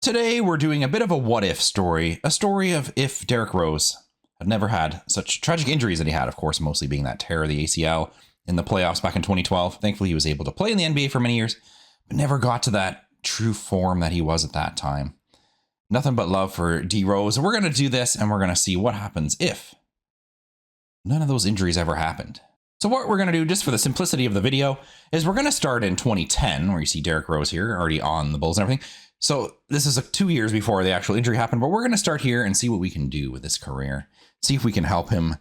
Today we're doing a bit of a what if story, a story of if Derrick Rose had never had such tragic injuries that he had, of course, mostly being that tear of the ACL in the playoffs back in 2012. Thankfully, he was able to play in the NBA for many years, but never got to that true form that he was at that time. Nothing but love for D Rose. We're going to do this and we're going to see what happens if none of those injuries ever happened. So what we're going to do, just for the simplicity of the video, is we're going to start in 2010, where you see Derrick Rose here already on the Bulls and everything. So this is 2 years before the actual injury happened, but we're going to start here and see what we can do with this career. See if we can help him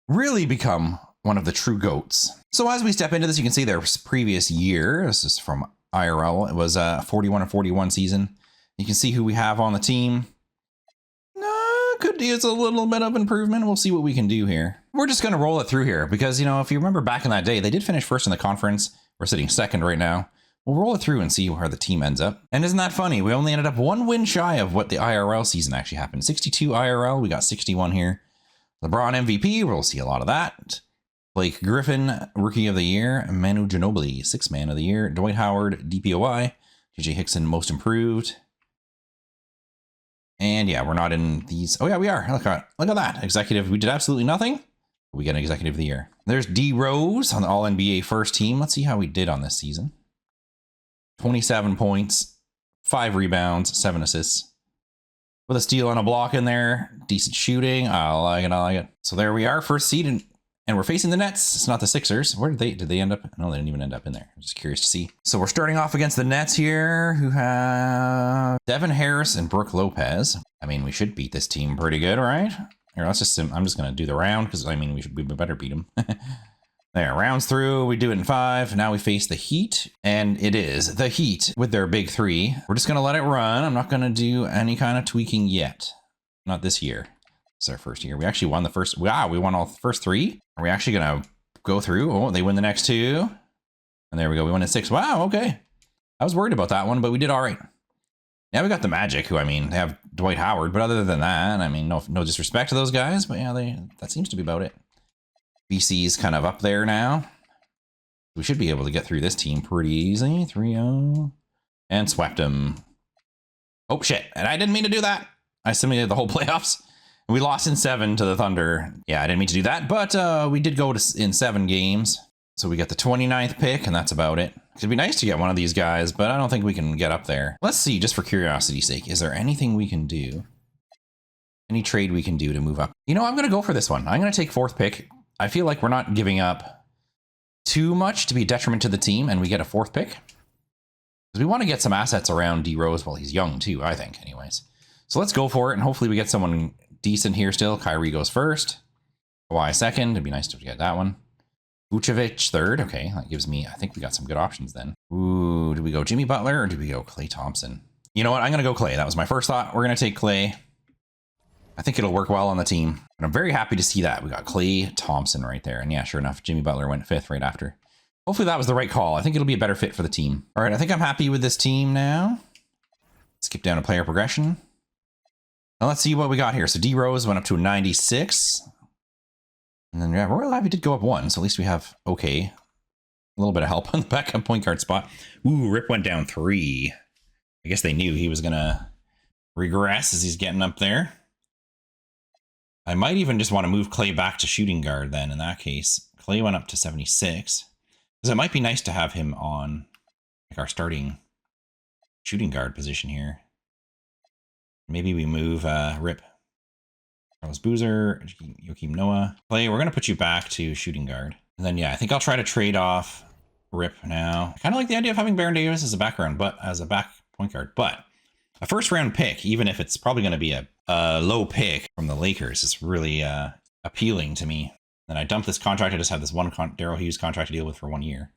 really become one of the true GOATs. So as we step into this, you can see their previous year. This is from IRL. It was a 41-41 season. You can see who we have on the team. Could use a little bit of improvement. We'll see what we can do here. We're just going to roll it through here because, you know, if you remember back in that day, they did finish first in the conference. We're sitting second right now. We'll roll it through and see where the team ends up. And isn't that funny? We only ended up 1 win shy of what the IRL season actually happened. 62 IRL. We got 61 here. LeBron MVP. We'll see a lot of that. Blake Griffin, Rookie of the Year. Manu Ginobili, 6th Man of the Year. Dwight Howard, DPOI. JJ Hickson, Most Improved. And yeah, we're not in these. Oh yeah, we are. Look at that. Executive. We did absolutely nothing. We get an Executive of the Year. There's D Rose on the All NBA first team. Let's see how we did on this season. 27 points, 5 rebounds, 7 assists. With a steal and a block in there. Decent shooting. I like it. I like it. So there we are, first seed, and we're facing the Nets. It's not the Sixers. Where did they end up? No, they didn't even end up in there. I'm just curious to see. So we're starting off against the Nets here, who have Devin Harris and Brooke Lopez. I mean, we should beat this team pretty good, right? Here, I'm just going to do the round because, I mean, we better beat them. There, rounds through. We do it in 5. Now we face the Heat, and it is the Heat with their big 3. We're just going to let it run. I'm not going to do any kind of tweaking yet. Not this year. It's our first year. We actually won the first. Wow, we won all the first 3. Are we actually going to go through? Oh, they win the next 2. And there we go. We won in 6. Wow, okay. I was worried about that one, but we did all right. Yeah, we got the Magic, who, I mean, they have Dwight Howard. But other than that, I mean, no disrespect to those guys. But yeah, that seems to be about it. BC's kind of up there now. We should be able to get through this team pretty easy. 3-0. And swept them. Oh, shit. And I didn't mean to do that. I simulated the whole playoffs. We lost in 7 to the Thunder. Yeah, I didn't mean to do that, but we did go in 7 games. So we got the 29th pick, and that's about it. It'd be nice to get one of these guys, but I don't think we can get up there. Let's see, just for curiosity's sake, is there anything we can do? Any trade we can do to move up? You know, I'm going to go for this one. I'm going to take 4th pick. I feel like we're not giving up too much to be a detriment to the team, and we get a 4th pick. Because we want to get some assets around D Rose while he's young, too, I think, anyways. So let's go for it, and hopefully we get someone decent here still. Kyrie goes first. Kawhi second. It'd be nice to get that one. Vucevic third. Okay, that gives me, I think we got some good options then. Ooh, do we go Jimmy Butler or do we go Klay Thompson? You know what? I'm going to go Klay. That was my first thought. We're going to take Klay. I think it'll work well on the team. And I'm very happy to see that. We got Klay Thompson right there. And yeah, sure enough, Jimmy Butler went 5th right after. Hopefully that was the right call. I think it'll be a better fit for the team. All right, I think I'm happy with this team now. Skip down to player progression. Now let's see what we got here. So D Rose went up to a 96. And then yeah, Royal Ivy did go up 1. So at least we have, okay, a little bit of help on the backup point guard spot. Ooh, Rip went down 3. I guess they knew he was going to regress as he's getting up there. I might even just want to move Klay back to shooting guard then in that case. Klay went up to 76. Because it might be nice to have him on like our starting shooting guard position here. Maybe we move Rip. Carlos Boozer, Joakim Noah. Klay, we're going to put you back to shooting guard. And then, yeah, I think I'll try to trade off Rip now. I kind of like the idea of having Baron Davis as a background, but as a back point guard. But a 1st round pick, even if it's probably going to be a low pick from the Lakers, is really appealing to me. Then I dump this contract. I just have this one Darryl Hughes contract to deal with for 1 year.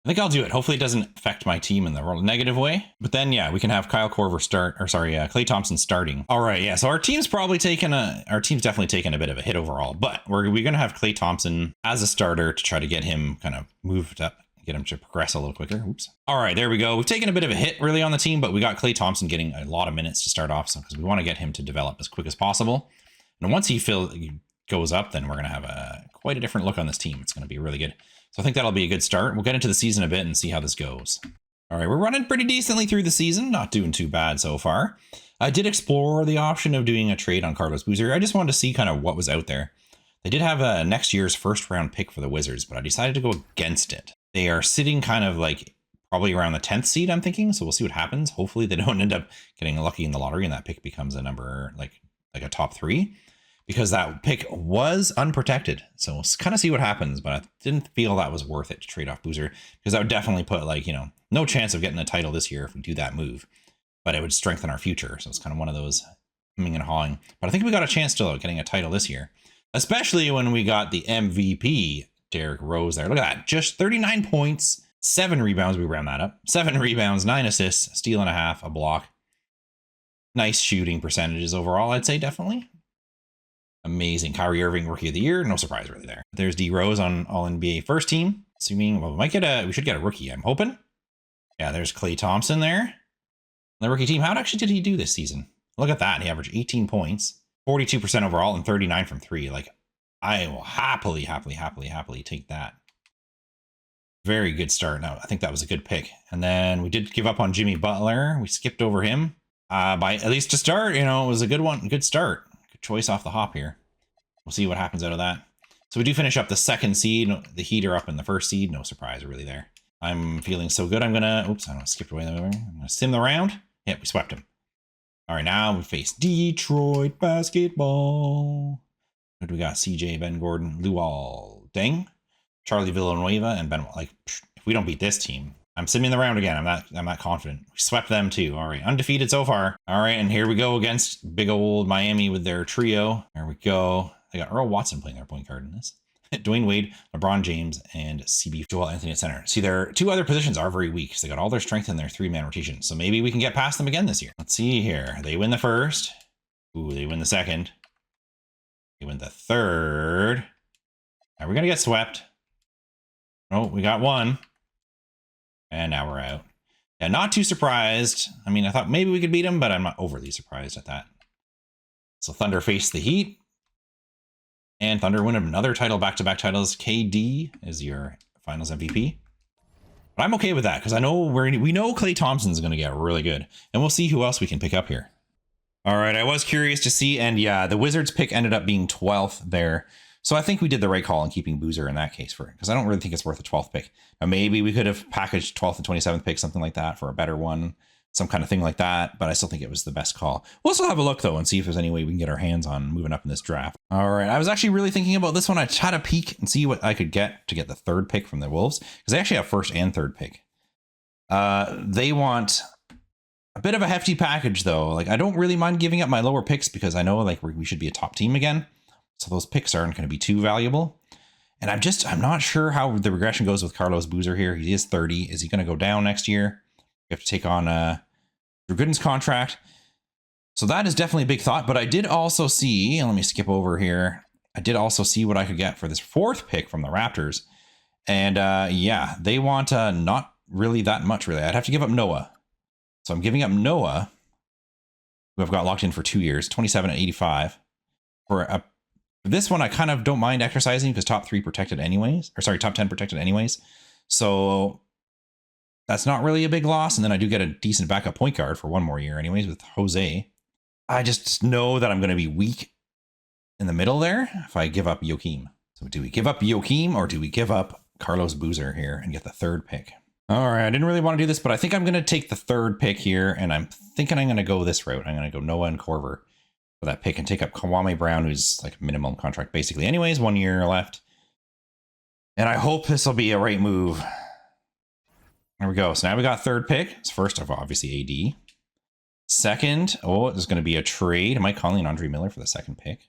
I think I'll do it. Hopefully it doesn't affect my team in the negative way. But then, yeah, we can have Kyle Korver Klay Thompson starting. All right, yeah, so our team's definitely taken a bit of a hit overall. But we're going to have Klay Thompson as a starter to try to get him kind of moved up, get him to progress a little quicker. Oops. All right, there we go. We've taken a bit of a hit really on the team, but we got Klay Thompson getting a lot of minutes to start off, so because we want to get him to develop as quick as possible. And once he goes up, then we're going to have quite a different look on this team. It's going to be really good. So I think that'll be a good start. We'll get into the season a bit and see how this goes. All right, we're running pretty decently through the season. Not doing too bad so far. I did explore the option of doing a trade on Carlos Boozer. I just wanted to see kind of what was out there. They did have a next year's first round pick for the Wizards, but I decided to go against it. They are sitting kind of like probably around the 10th seed, I'm thinking. So we'll see what happens. Hopefully they don't end up getting lucky in the lottery and that pick becomes a number like a top 3, because that pick was unprotected. So we'll kind of see what happens, but I didn't feel that was worth it to trade off Boozer, because I would definitely put like, no chance of getting a title this year if we do that move, but it would strengthen our future. So it's kind of one of those humming and hawing, but I think we got a chance to getting a title this year, especially when we got the MVP Derrick Rose there. Look at that, just 39 points, 7 rebounds. We round that up, 7 rebounds, 9 assists, steal and a half, a block. Nice shooting percentages overall, I'd say. Definitely amazing. Kyrie Irving Rookie of the Year, no surprise really there. There's D Rose on All NBA first team, assuming we should get a rookie, I'm hoping. Yeah, there's Klay Thompson there, the rookie team. How actually did he do this season? Look at that, he averaged 18 points, 42% overall, and 39 from 3. Like, I will happily take that. Very good start. Now, I think that was a good pick. And then we did give up on Jimmy Butler. We skipped over him. By at least to start, it was a good one. Good start. Good choice off the hop here. We'll see what happens out of that. So we do finish up the 2nd seed. The Heat are up in the 1st seed. No surprise really there. I'm feeling so good. I'm going to, oops, I don't skip away. I'm going to sim the round. Yeah, we swept him. All right, now we face Detroit basketball. What do we got? CJ, Ben Gordon, Luol Deng, Charlie Villanueva, and Ben. Like, if we don't beat this team, I'm simming the round again. I'm not confident. We swept them too. All right, undefeated so far. All right, and here we go against big old Miami with their trio. There we go. They got Earl Watson playing their point guard in this. Dwayne Wade, LeBron James, and CB Joel Anthony at center. See, their 2 other positions are very weak. So they got all their strength in their 3-man rotation. So maybe we can get past them again this year. Let's see here. They win the 1st. Ooh, they win the 2nd. They win the 3rd. Are we going to get swept? Oh, we got 1. And now we're out. Yeah, not too surprised. I mean, I thought maybe we could beat them, but I'm not overly surprised at that. So Thunder face the Heat. And Thunder win another title, back-to-back titles. KD is your finals MVP. But I'm okay with that, because I know we know Klay Thompson's going to get really good. And we'll see who else we can pick up here. All right, I was curious to see, and yeah, the Wizards pick ended up being 12th there. So I think we did the right call in keeping Boozer in that case, because I don't really think it's worth a 12th pick. Now, maybe we could have packaged 12th and 27th pick, something like that, for a better one, some kind of thing like that. But I still think it was the best call. We'll still have a look, though, and see if there's any way we can get our hands on moving up in this draft. All right, I was actually really thinking about this one. I tried to peek and see what I could get to get the 3rd pick from the Wolves, because they actually have 1st and 3rd pick. They want a bit of a hefty package, though. Like, I don't really mind giving up my lower picks, because I know like we should be a top team again. So those picks aren't going to be too valuable. And I'm not sure how the regression goes with Carlos Boozer here. He is 30. Is he going to go down next year? We have to take on Drew Gooden's contract. So that is definitely a big thought. But I did also see, and let me skip over here. I did also see what I could get for this 4th pick from the Raptors. And yeah, they want not really that much, really. I'd have to give up Noah. So I'm giving up Noah, who I've got locked in for 2 years, 27 at 85. For this one, I kind of don't mind exercising, because top 10 protected anyways. So that's not really a big loss. And then I do get a decent backup point guard for 1 more year anyways with Jose. I just know that I'm going to be weak in the middle there if I give up Joakim. So do we give up Joakim, or do we give up Carlos Boozer here and get the 3rd pick? All right, I didn't really want to do this, but I think I'm going to take the 3rd pick here, and I'm thinking I'm going to go this route. I'm going to go Noah and Korver for that pick and take up Kwame Brown, who's like a minimum contract basically anyways, 1 year left. And I hope this will be a right move. There we go. So now we got 3rd pick. It's first of obviously AD. 2nd, there's going to be a trade. Mike Conley and Andre Miller for the 2nd pick.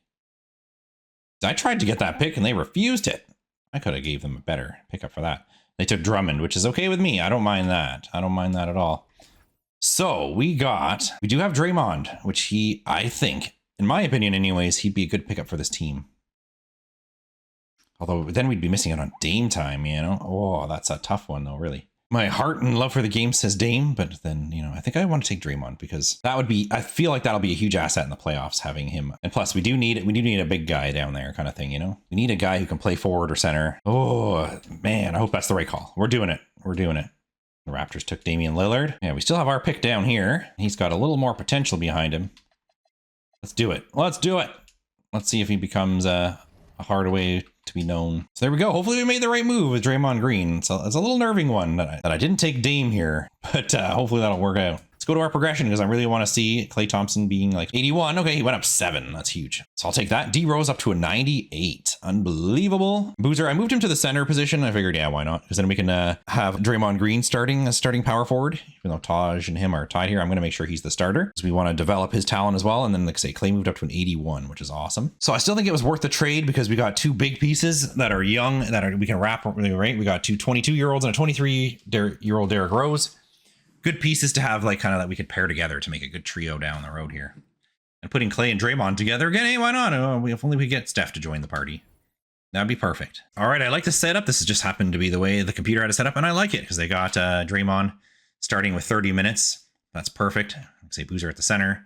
I tried to get that pick and they refused it. I could have gave them a better pickup for that. They took Drummond, which is okay with me. I don't mind that. I don't mind that at all. So we do have Draymond, which I think, in my opinion anyways, he'd be a good pickup for this team. Although then we'd be missing out on Dame time, Oh, that's a tough one though, really. My heart and love for the game says Dame, but then, I think I want to take Draymond, because I feel like that'll be a huge asset in the playoffs, having him. And plus we do need a big guy down there kind of thing, We need a guy who can play forward or center. Oh man, I hope that's the right call. We're doing it. The Raptors took Damian Lillard. Yeah, we still have our pick down here. He's got a little more potential behind him. Let's do it. Let's do it. Let's see if he becomes a Hardaway to be known. So there we go. Hopefully we made the right move with Draymond Green. So it's a little nerving one that I didn't take Dame here, but hopefully that'll work out. Let's go to our progression because I really want to see Klay Thompson being like 81. Okay, he went up 7. That's huge. So I'll take that. D Rose up to a 98. Unbelievable. Boozer, I moved him to the center position. I figured, yeah, why not? Because then we can have Draymond Green starting as starting power forward. Even though Taj and him are tied here, I'm going to make sure he's the starter because we want to develop his talent as well. And then, like I say, Klay moved up to an 81, which is awesome. So I still think it was worth the trade because we got 2 big pieces that are young we can wrap really right. We got 2 22-year-olds and a 23-year-old Derrick Rose. Good pieces to have, like, kind of that we could pair together to make a good trio down the road here. And putting Klay and Draymond together again, hey, why not? If only we get Steph to join the party. That'd be perfect. All right, I like the setup. This has just happened to be the way the computer had it set up, and I like it because they got Draymond starting with 30 minutes. That's perfect. Like say Boozer at the center.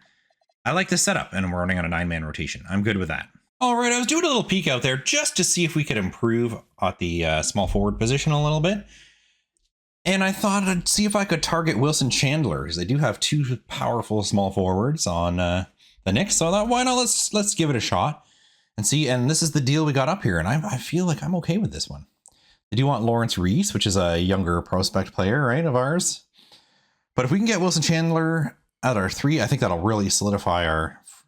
I like this setup, and we're running on a 9-man rotation. I'm good with that. All right, I was doing a little peek out there just to see if we could improve at the small forward position a little bit. And I thought I'd see if I could target Wilson Chandler because they do have 2 powerful small forwards on the Knicks. So I thought, why not? Let's give it a shot and see. And this is the deal we got up here. And I feel like I'm okay with this one. They do want Lawrence Reese, which is a younger prospect player, right, of ours. But if we can get Wilson Chandler at our 3, I think that'll really solidify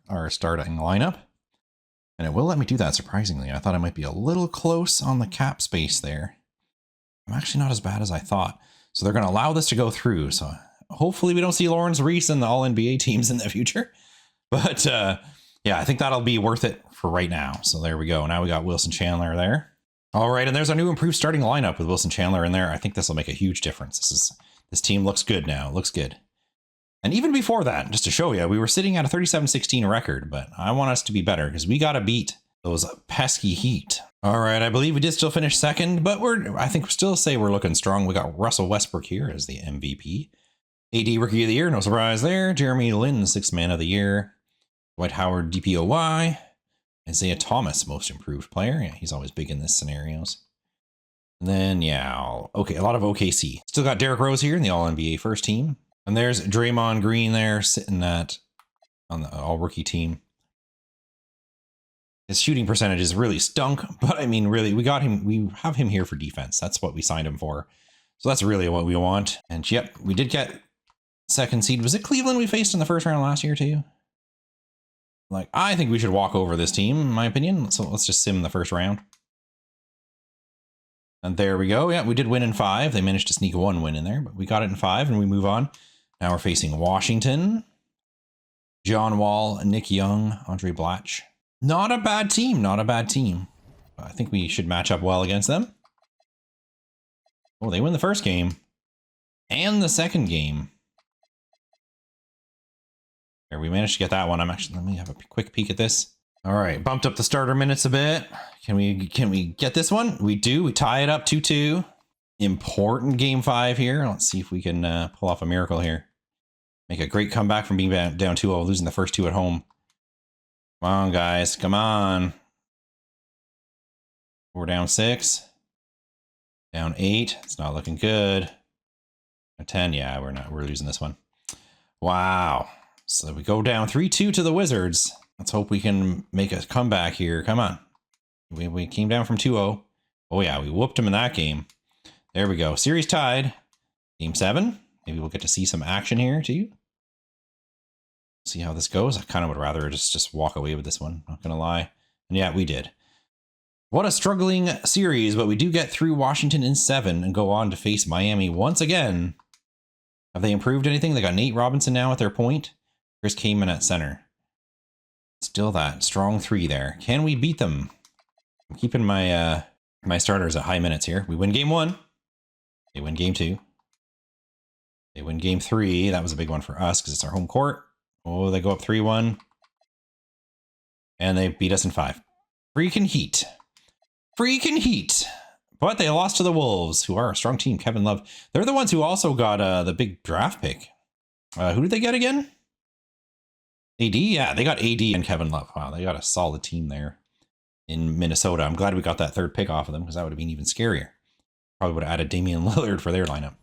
our starting lineup. And it will let me do that, surprisingly. I thought I might be a little close on the cap space there. I'm actually not as bad as I thought. So they're going to allow this to go through. So hopefully we don't see Lawrence Reese in the All-NBA teams in the future. But yeah, I think that'll be worth it for right now. So there we go. Now we got Wilson Chandler there. All right, and there's our new improved starting lineup with Wilson Chandler in there. I think this will make a huge difference. This team looks good now. It looks good. And even before that, just to show you, we were sitting at a 37-16 record, but I want us to be better because we got to beat those pesky Heat. All right, I believe we did still finish second, but I think still say we're looking strong. We got Russell Westbrook here as the MVP. AD Rookie of the Year, no surprise there. Jeremy Lin, 6th Man of the Year. Dwight Howard, DPOY. Isaiah Thomas, Most Improved Player. Yeah, he's always big in this scenarios. And then, yeah, okay, a lot of OKC. Still got Derrick Rose here in the All-NBA first team. And there's Draymond Green there sitting on the All-Rookie team. His shooting percentages really stunk, but I mean, really, we have him here for defense. That's what we signed him for. So that's really what we want. And yep, we did get 2nd seed. Was it Cleveland we faced in the first round last year too? Like, I think we should walk over this team, in my opinion. So let's just sim the first round. And there we go. Yeah, we did win in 5. They managed to sneak 1 win in there, but we got it in 5 and we move on. Now we're facing Washington. John Wall, Nick Young, Andre Blatch. Not a bad team, not a bad team. I think we should match up well against them. Oh, they win the first game. And the second game. There, we managed to get that one. Let me have a quick peek at this. All right, bumped up the starter minutes a bit. Can we get this one? We do. We tie it up 2-2. Important game 5 here. Let's see if we can pull off a miracle here. Make a great comeback from being down 2-0, losing the first 2 at home. Come on, guys. Come on. We're down 6. Down 8. It's not looking good. 10. Yeah, we're losing this one. Wow. So we go down 3-2 to the Wizards. Let's hope we can make a comeback here. Come on. We came down from 2-0. Oh, yeah. We whooped them in that game. There we go. Series tied. Game 7. Maybe we'll get to see some action here, too. See how this goes. I kind of would rather just walk away with this one. Not going to lie. And yeah, we did. What a struggling series, but we do get through Washington in 7 and go on to face Miami once again. Have they improved anything? They got Nate Robinson now at their point. Chris Kaman at center. Still that strong 3 there. Can we beat them? I'm keeping my my starters at high minutes here. We win game 1. They win game 2. They win game 3. That was a big one for us because it's our home court. Oh, they go up 3-1. And they beat us in 5. Freaking Heat. Freaking Heat. But they lost to the Wolves, who are a strong team. Kevin Love. They're the ones who also got the big draft pick. Who did they get again? AD? Yeah, they got AD and Kevin Love. Wow, they got a solid team there in Minnesota. I'm glad we got that 3rd pick off of them because that would have been even scarier. Probably would have added Damian Lillard for their lineup.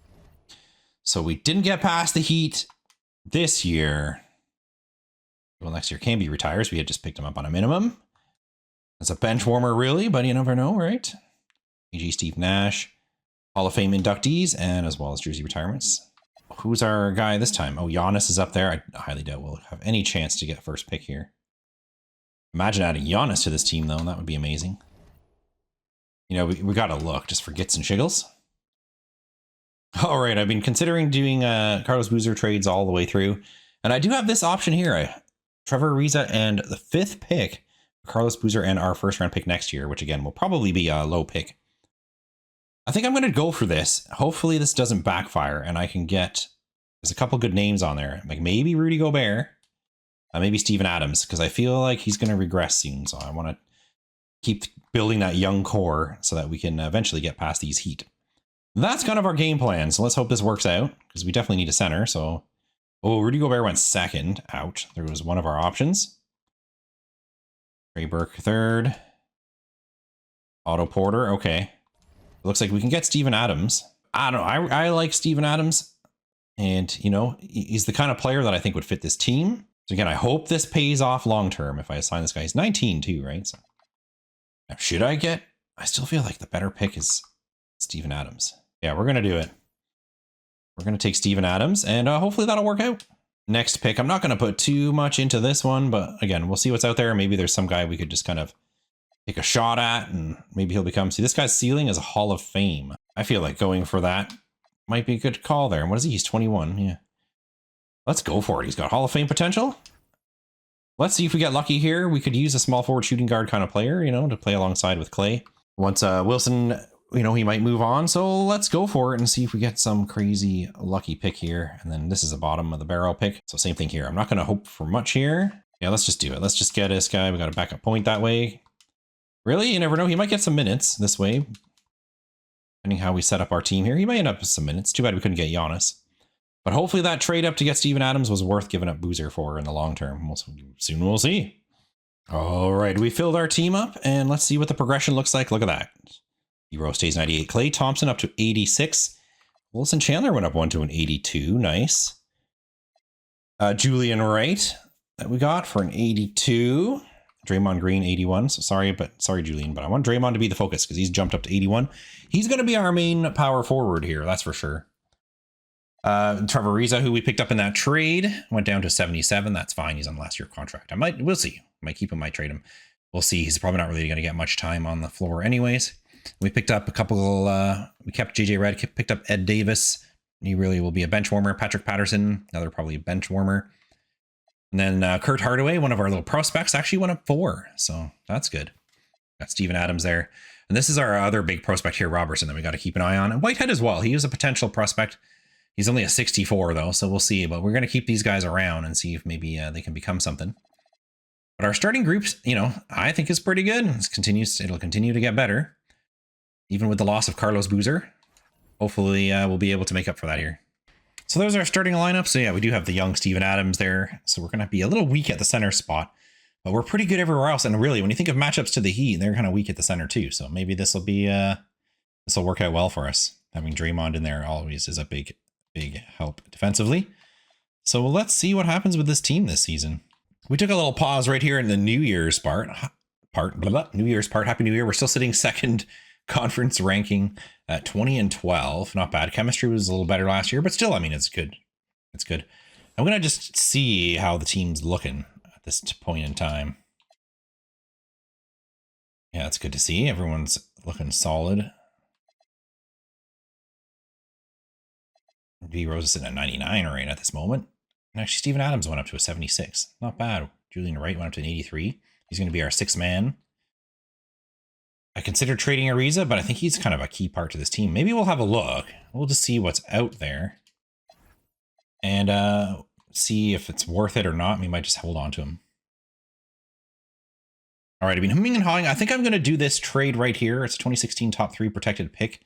So we didn't get past the Heat this year. Well, next year can be retires. We had just picked him up on a minimum. It's a bench warmer, really, but you never know, right? AG Steve Nash, Hall of Fame inductees, and as well as jersey retirements. Who's our guy this time? Oh, Giannis is up there. I highly doubt we'll have any chance to get first pick here. Imagine adding Giannis to this team, though. That would be amazing. You know, we got to look just for gits and shiggles. All right, I've been considering doing Carlos Boozer trades all the way through. And I do have this option here. Trevor Ariza and the 5th pick, Carlos Boozer, and our first round pick next year, which again will probably be a low pick. I think I'm going to go for this. Hopefully this doesn't backfire and I can get, there's a couple good names on there. Like maybe Rudy Gobert, maybe Steven Adams, because I feel like he's going to regress soon. So I want to keep building that young core so that we can eventually get past these Heat. That's kind of our game plan. So let's hope this works out because we definitely need a center. So, oh, Rudy Gobert went second. Ouch. There was one of our options. Trey Burke third. Otto Porter. Okay. Looks like we can get Steven Adams. I don't know. I like Steven Adams. And, you know, he's the kind of player that I think would fit this team. So again, I hope this pays off long term if I assign this guy. He's 19 too, right? So now, should I get... I still feel like the better pick is Steven Adams. Yeah, we're going to do it. We're going to take Steven Adams, and hopefully that'll work out. Next pick, I'm not going to put too much into this one, but again, we'll see what's out there. Maybe there's some guy we could just kind of take a shot at, and maybe he'll become... See, this guy's ceiling is a Hall of Fame. I feel like going for that might be a good call there. And what is he? He's 21. Yeah. Let's go for it. He's got Hall of Fame potential. Let's see if we get lucky here. We could use a small forward shooting guard kind of player, you know, to play alongside with Clay. Once Wilson, you know, he might move on. So let's go for it and see if we get some crazy lucky pick here. And then this is the bottom of the barrel pick. So same thing here. I'm not going to hope for much here. Yeah, let's just do it. Let's just get this guy. We got a backup point that way. Really? You never know. He might get some minutes this way. Depending how we set up our team here. He might end up with some minutes. Too bad we couldn't get Giannis. But hopefully that trade up to get Steven Adams was worth giving up Boozer for in the long term. Soon we'll see. All right, we filled our team up, and let's see what the progression looks like. Look at that. Rose stays 98. Clay Thompson up to 86. Wilson Chandler went up one to an 82. Nice. Julian Wright that we got for an 82. Draymond Green 81. So sorry Julian, but I want Draymond to be the focus because he's jumped up to 81. He's going to be our main power forward here, that's for sure. Trevor Ariza, who we picked up in that trade, went down to 77. That's fine. He's on last year contract. We'll see. Might keep him, might trade him. We'll see. He's probably not really going to get much time on the floor anyways. We picked up a couple, we kept JJ Redd, picked up Ed Davis. He really will be a bench warmer. Patrick Patterson, another probably a bench warmer. And then Kurt Hardaway, one of our little prospects, actually went up 4. So that's good. Got Steven Adams there. And this is our other big prospect here, Robertson, that we got to keep an eye on. And Whitehead as well. He is a potential prospect. He's only a 64 though, so we'll see. But we're going to keep these guys around and see if maybe they can become something. But our starting groups, you know, I think is pretty good. It'll continue to get better, even with the loss of Carlos Boozer. Hopefully we'll be able to make up for that here. So there's our starting lineup. So yeah, we do have the young Steven Adams there. So we're going to be a little weak at the center spot, but we're pretty good everywhere else. And really, when you think of matchups to the Heat, they're kind of weak at the center too. So maybe this will be this will work out well for us. Having Draymond in there always is a big help defensively. So let's see what happens with this team this season. We took a little pause right here in the New Year's part. New Year's part. Happy New Year. We're still sitting second conference ranking at 20-12. Not bad. Chemistry was a little better last year, but still, I mean, it's good. It's good. I'm going to just see how the team's looking at this point in time. Yeah, it's good to see. Everyone's looking solid. D Rose is sitting at 99 right at this moment. And actually, Steven Adams went up to a 76. Not bad. Julian Wright went up to an 83. He's going to be our 6th man. I considered trading Ariza, but I think he's kind of a key part to this team. Maybe we'll have a look. We'll just see what's out there. And see if it's worth it or not. We might just hold on to him. All right, I've been humming and hawing. I think I'm going to do this trade right here. It's a 2016 top 3 protected pick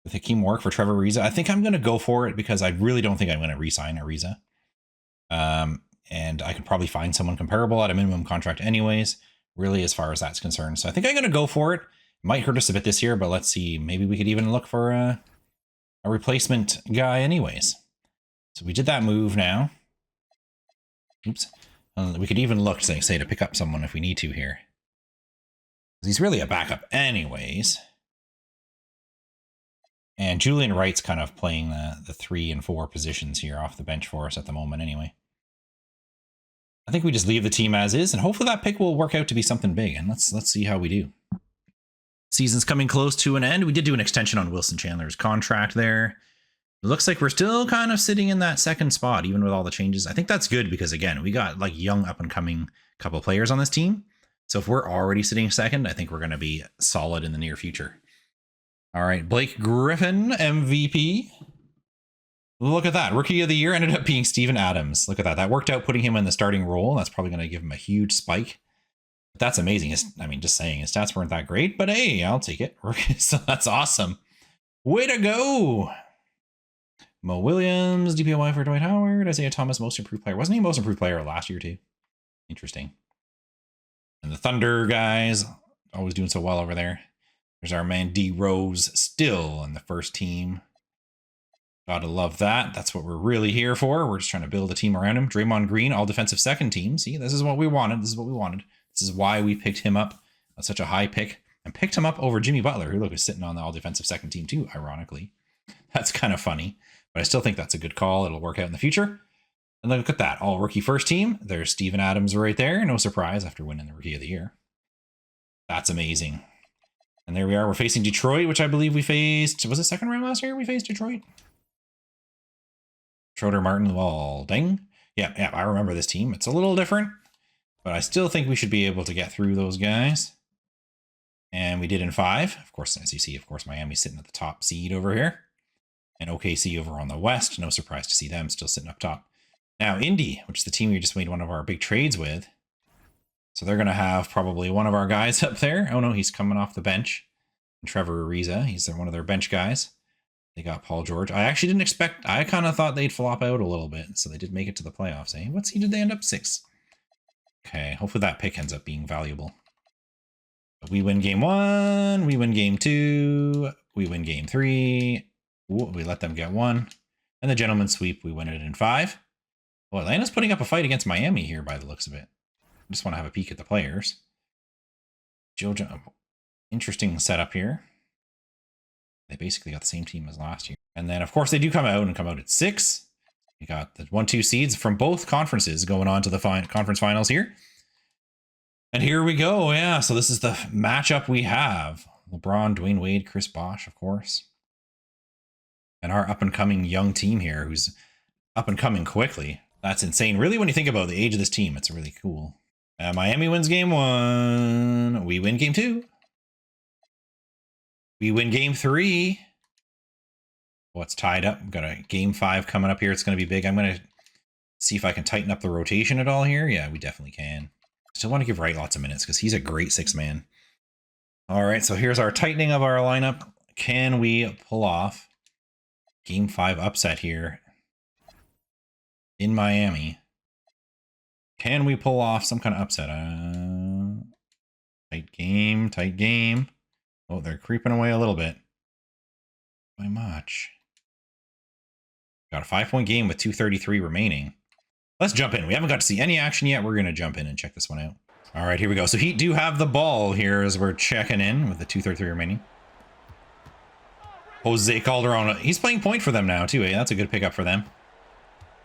with Hakeem Wark for Trevor Ariza. I think I'm going to go for it because I really don't think I'm going to re-sign Ariza. And I could probably find someone comparable at a minimum contract anyways, really, as far as that's concerned. So I think I'm going to go for it. It might hurt us a bit this year, but let's see. Maybe we could even look for a replacement guy anyways. So we did that move now. Oops. We could even look, say, to pick up someone if we need to here. He's really a backup anyways. And Julian Wright's kind of playing the 3 and 4 positions here off the bench for us at the moment anyway. I think we just leave the team as is, and hopefully that pick will work out to be something big, and let's see how we do. Season's coming close to an end. We did do an extension on Wilson Chandler's contract there. It looks like we're still kind of sitting in that second spot, even with all the changes. I think that's good because, again, we got like young up-and-coming couple players on this team. So if we're already sitting second, I think we're going to be solid in the near future. All right, Blake Griffin, MVP. Look at that. Rookie of the year ended up being Steven Adams. Look at that. That worked out putting him in the starting role. That's probably going to give him a huge spike. But that's amazing. I mean, just saying, his stats weren't that great, but hey, I'll take it. So that's awesome. Way to go. Mo Williams, DPOY for Dwight Howard, Isaiah Thomas, most improved player. Wasn't he most improved player last year too? Interesting. And the Thunder guys, always doing so well over there. There's our man D Rose still in the first team. Gotta love that. That's what we're really here for. We're just trying to build a team around him. Draymond Green, all defensive second team. See, this is what we wanted. This is what we wanted. This is why we picked him up. That's such a high pick. And picked him up over Jimmy Butler, who look is sitting on the all defensive second team too, ironically. That's kind of funny. But I still think that's a good call. It'll work out in the future. And look at that. All rookie first team. There's Steven Adams right there. No surprise after winning the Rookie of the Year. That's amazing. And there we are. We're facing Detroit, which I believe we faced. Was it second round last year we faced Detroit? Schroeder, Martin, Walding. Yeah, I remember this team. It's a little different, but I still think we should be able to get through those guys. And we did in 5. Of course, as you see, of course, Miami's sitting at the top seed over here. And OKC over on the West. No surprise to see them still sitting up top. Now, Indy, which is the team we just made one of our big trades with. So they're going to have probably one of our guys up there. Oh, no, he's coming off the bench. And Trevor Ariza, he's one of their bench guys. They got Paul George. I actually didn't expect, I kind of thought they'd flop out a little bit. So they did make it to the playoffs, eh? What seed did they end up? 6. Okay, hopefully that pick ends up being valuable. We win game 1, we win game 2, we win game 3. Ooh, we let them get 1. And the gentleman's sweep, we win it in 5. Well, Atlanta's putting up a fight against Miami here by the looks of it. I just want to have a peek at the players. Georgia, interesting setup here. They basically got the same team as last year. And then, of course, they do come out at 6. We got the 1-2 seeds from both conferences going on to the conference finals here. And here we go. Yeah, so this is the matchup we have. LeBron, Dwayne Wade, Chris Bosh, of course. And our up-and-coming young team here who's up-and-coming quickly. That's insane. Really, when you think about the age of this team, it's really cool. Miami wins game 1. We win game 2. We win game 3. Well, it's tied up. We've got a game 5 coming up here. It's going to be big. I'm going to see if I can tighten up the rotation at all here. Yeah, we definitely can. Still want to give Wright lots of minutes because he's a great 6-man. All right, so here's our tightening of our lineup. Can we pull off game 5 upset here in Miami? Can we pull off some kind of upset? Tight game, tight game. Oh, they're creeping away a little bit. By much. Got a 5-point game with 2:33 remaining. Let's jump in. We haven't got to see any action yet. We're going to jump in and check this one out. All right, here we go. So Heat do have the ball here as we're checking in with the 2:33 remaining. Jose Calderon. He's playing point for them now, too. Eh? That's a good pickup for them.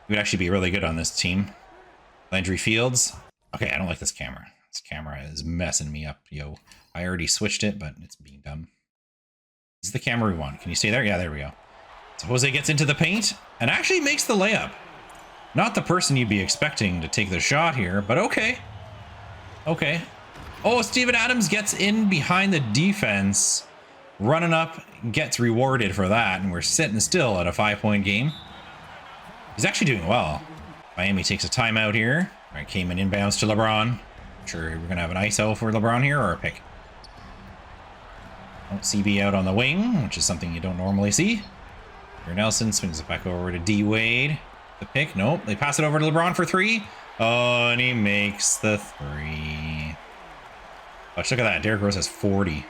He would actually be really good on this team. Landry Fields. Okay, I don't like this camera. This camera is messing me up, yo. I already switched it, but it's being dumb. This is the camera we want. Can you stay there? Yeah, there we go. So Jose gets into the paint and actually makes the layup. Not the person you'd be expecting to take the shot here, but okay. Okay. Oh, Steven Adams gets in behind the defense. Running up, gets rewarded for that, and we're sitting still at a 5-point game. He's actually doing well. Miami takes a timeout here. All right, Cayman inbounds to LeBron. Sure, we're going to have an ISO for LeBron here, or a pick. Oh, CB out on the wing, which is something you don't normally see. Here Nelson swings it back over to D Wade. The pick, nope. They pass it over to LeBron for 3. Oh, and he makes the 3. Watch, look at that. Derrick Rose has 40.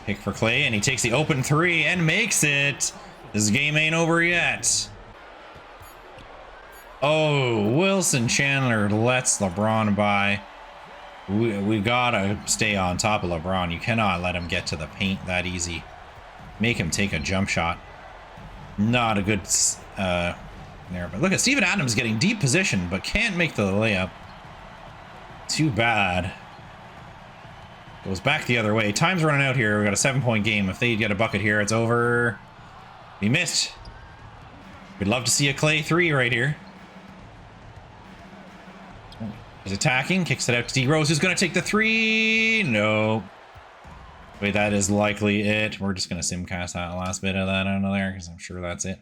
Pick for Clay, and he takes the open three and makes it. This game ain't over yet. Oh, Wilson Chandler lets LeBron by. We gotta stay on top of LeBron. You cannot let him get to the paint that easy. Make him take a jump shot. Not a good there, but look at Steven Adams getting deep position, but can't make the layup. Too bad. Goes back the other way. Time's running out here. We got a 7-point game. If they get a bucket here, it's over. He missed. We'd love to see a Clay 3 right here. He's attacking, kicks it out to D Rose, who's going to take the 3. No. Wait, that is likely it. We're just going to simcast that last bit of that out of there because I'm sure that's it.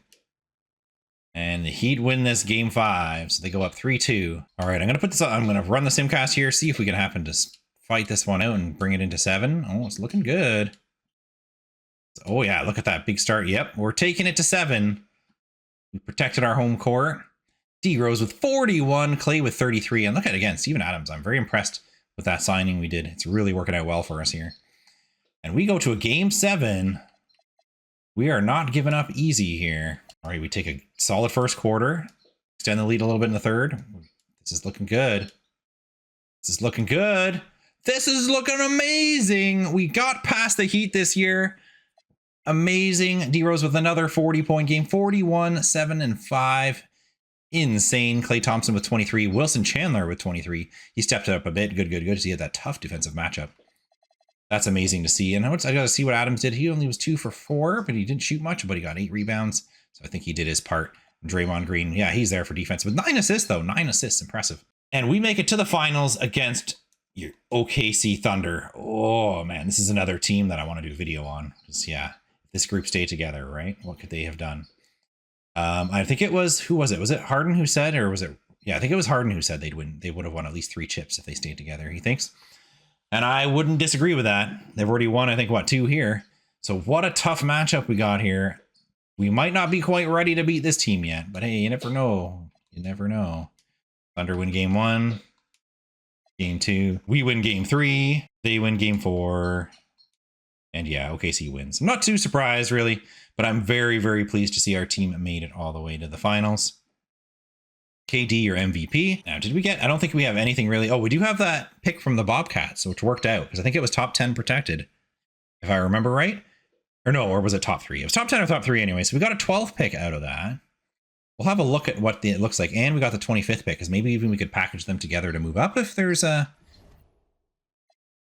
And the Heat win this game 5, so they go up 3-2. All right, I'm going to put this on. I'm going to run the simcast here, see if we can happen to fight this one out and bring it into 7. Oh, it's looking good. Oh yeah, look at that big start. Yep, we're taking it to 7. We protected our home court. D Rose with 41, Clay with 33, and look at it again, Steven Adams. I'm very impressed with that signing we did. It's really working out well for us here. And we go to a game 7. We are not giving up easy here. All right, we take a solid first quarter, extend the lead a little bit in the third. This is looking good. This is looking good. This is looking amazing. We got past the Heat this year. Amazing. D Rose with another 40-point game, 41, 7, and 5. Insane. Klay Thompson with 23. Wilson Chandler with 23. He stepped it up a bit. Good. He had that tough defensive matchup. That's amazing to see. And I got to see what Adams did. He only was 2 for 4, but he didn't shoot much, but he got 8 rebounds. So I think he did his part. Draymond Green, yeah, he's there for defense. With 9 assists, though. 9 assists. Impressive. And we make it to the finals against your OKC Thunder. Oh, man, this is another team that I want to do a video on. Because, yeah, if this group stayed together, right? What could they have done? I think it was, who was it? Was it Harden who said, or was it? Yeah, I think it was Harden who said they'd win. They would have won at least 3 chips if they stayed together, he thinks. And I wouldn't disagree with that. They've already won, I think, what, 2 here. So what a tough matchup we got here. We might not be quite ready to beat this team yet, but hey, you never know. You never know. Thunder win game 1, game 2. We win game 3. They win game 4. And yeah, OKC wins. I'm not too surprised, really, but I'm very, very pleased to see our team made it all the way to the finals. KD, your MVP. Now, did we get, I don't think we have anything really. Oh, we do have that pick from the Bobcats, which worked out because I think it was top 10 protected, if I remember right. Or no, or was it top 3? It was top 10 or top 3 anyway. So we got a 12th pick out of that. We'll have a look at what it looks like. And we got the 25th pick, because maybe even we could package them together to move up if there's the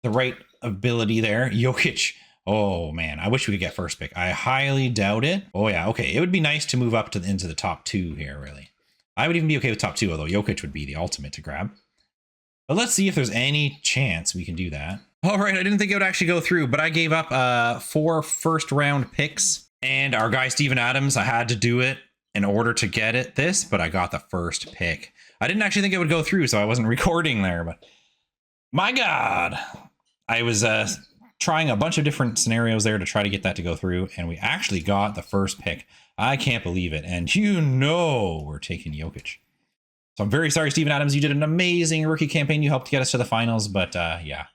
right ability there. Jokic. Oh, man, I wish we could get first pick. I highly doubt it. Oh, yeah, okay. It would be nice to move up to into the top 2 here, really. I would even be okay with top 2, although Jokic would be the ultimate to grab. But let's see if there's any chance we can do that. All right, I didn't think it would actually go through, but I gave up 4 first-round picks. And our guy, Steven Adams, I had to do it in order to get this, but I got the first pick. I didn't actually think it would go through, so I wasn't recording there, but my God. I was trying a bunch of different scenarios there to try to get that to go through, and we actually got the first pick. I can't believe it, and you know we're taking Jokic. So I'm very sorry, Steven Adams. You did an amazing rookie campaign. You helped get us to the finals, but yeah,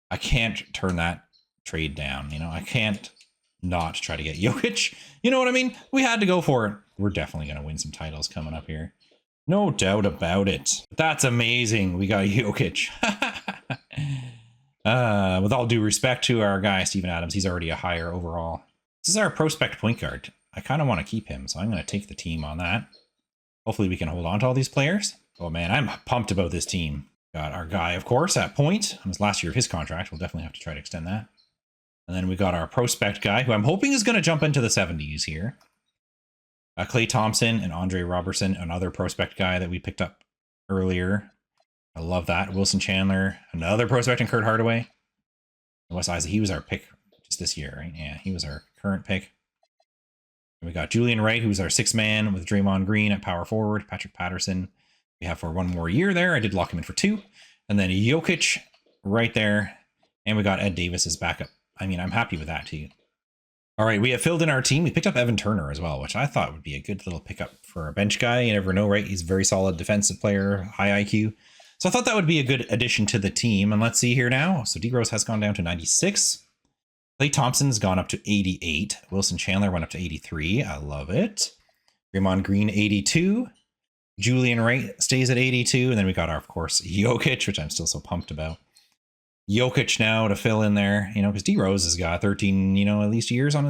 I can't turn that trade down. You know, I can't not try to get Jokic. You know what I mean? We had to go for it. We're definitely going to win some titles coming up here. No doubt about it. That's amazing. We got Jokic. With all due respect to our guy, Steven Adams, he's already a higher overall. This is our prospect point guard. I kind of want to keep him, so I'm going to take the team on that. Hopefully we can hold on to all these players. Oh man, I'm pumped about this team. Got our guy, of course, at point. On his last year of his contract. We'll definitely have to try to extend that. And then we got our prospect guy, who I'm hoping is going to jump into the 70s here. Klay Thompson and Andre Robertson, another prospect guy that we picked up earlier. I love that. Wilson Chandler, another prospect, and Kurt Hardaway. Wes Isaac, he was our pick just this year, right? Yeah, he was our current pick. And we got Julian Wright, who's our 6th man with Draymond Green at power forward. Patrick Patterson, we have for 1 more year there. I did lock him in for 2. And then Jokic right there. And we got Ed Davis as backup. I mean, I'm happy with that too. All right, we have filled in our team. We picked up Evan Turner as well, which I thought would be a good little pickup for a bench guy. You never know, right? He's a very solid defensive player, high IQ. So I thought that would be a good addition to the team. And let's see here now. So D Rose has gone down to 96. Klay Thompson's gone up to 88. Wilson Chandler went up to 83. I love it. Draymond Green, 82. Julian Wright stays at 82. And then we got our, of course, Jokic, which I'm still so pumped about. Jokic now to fill in there, you know, because D Rose has got 13, you know, at least years on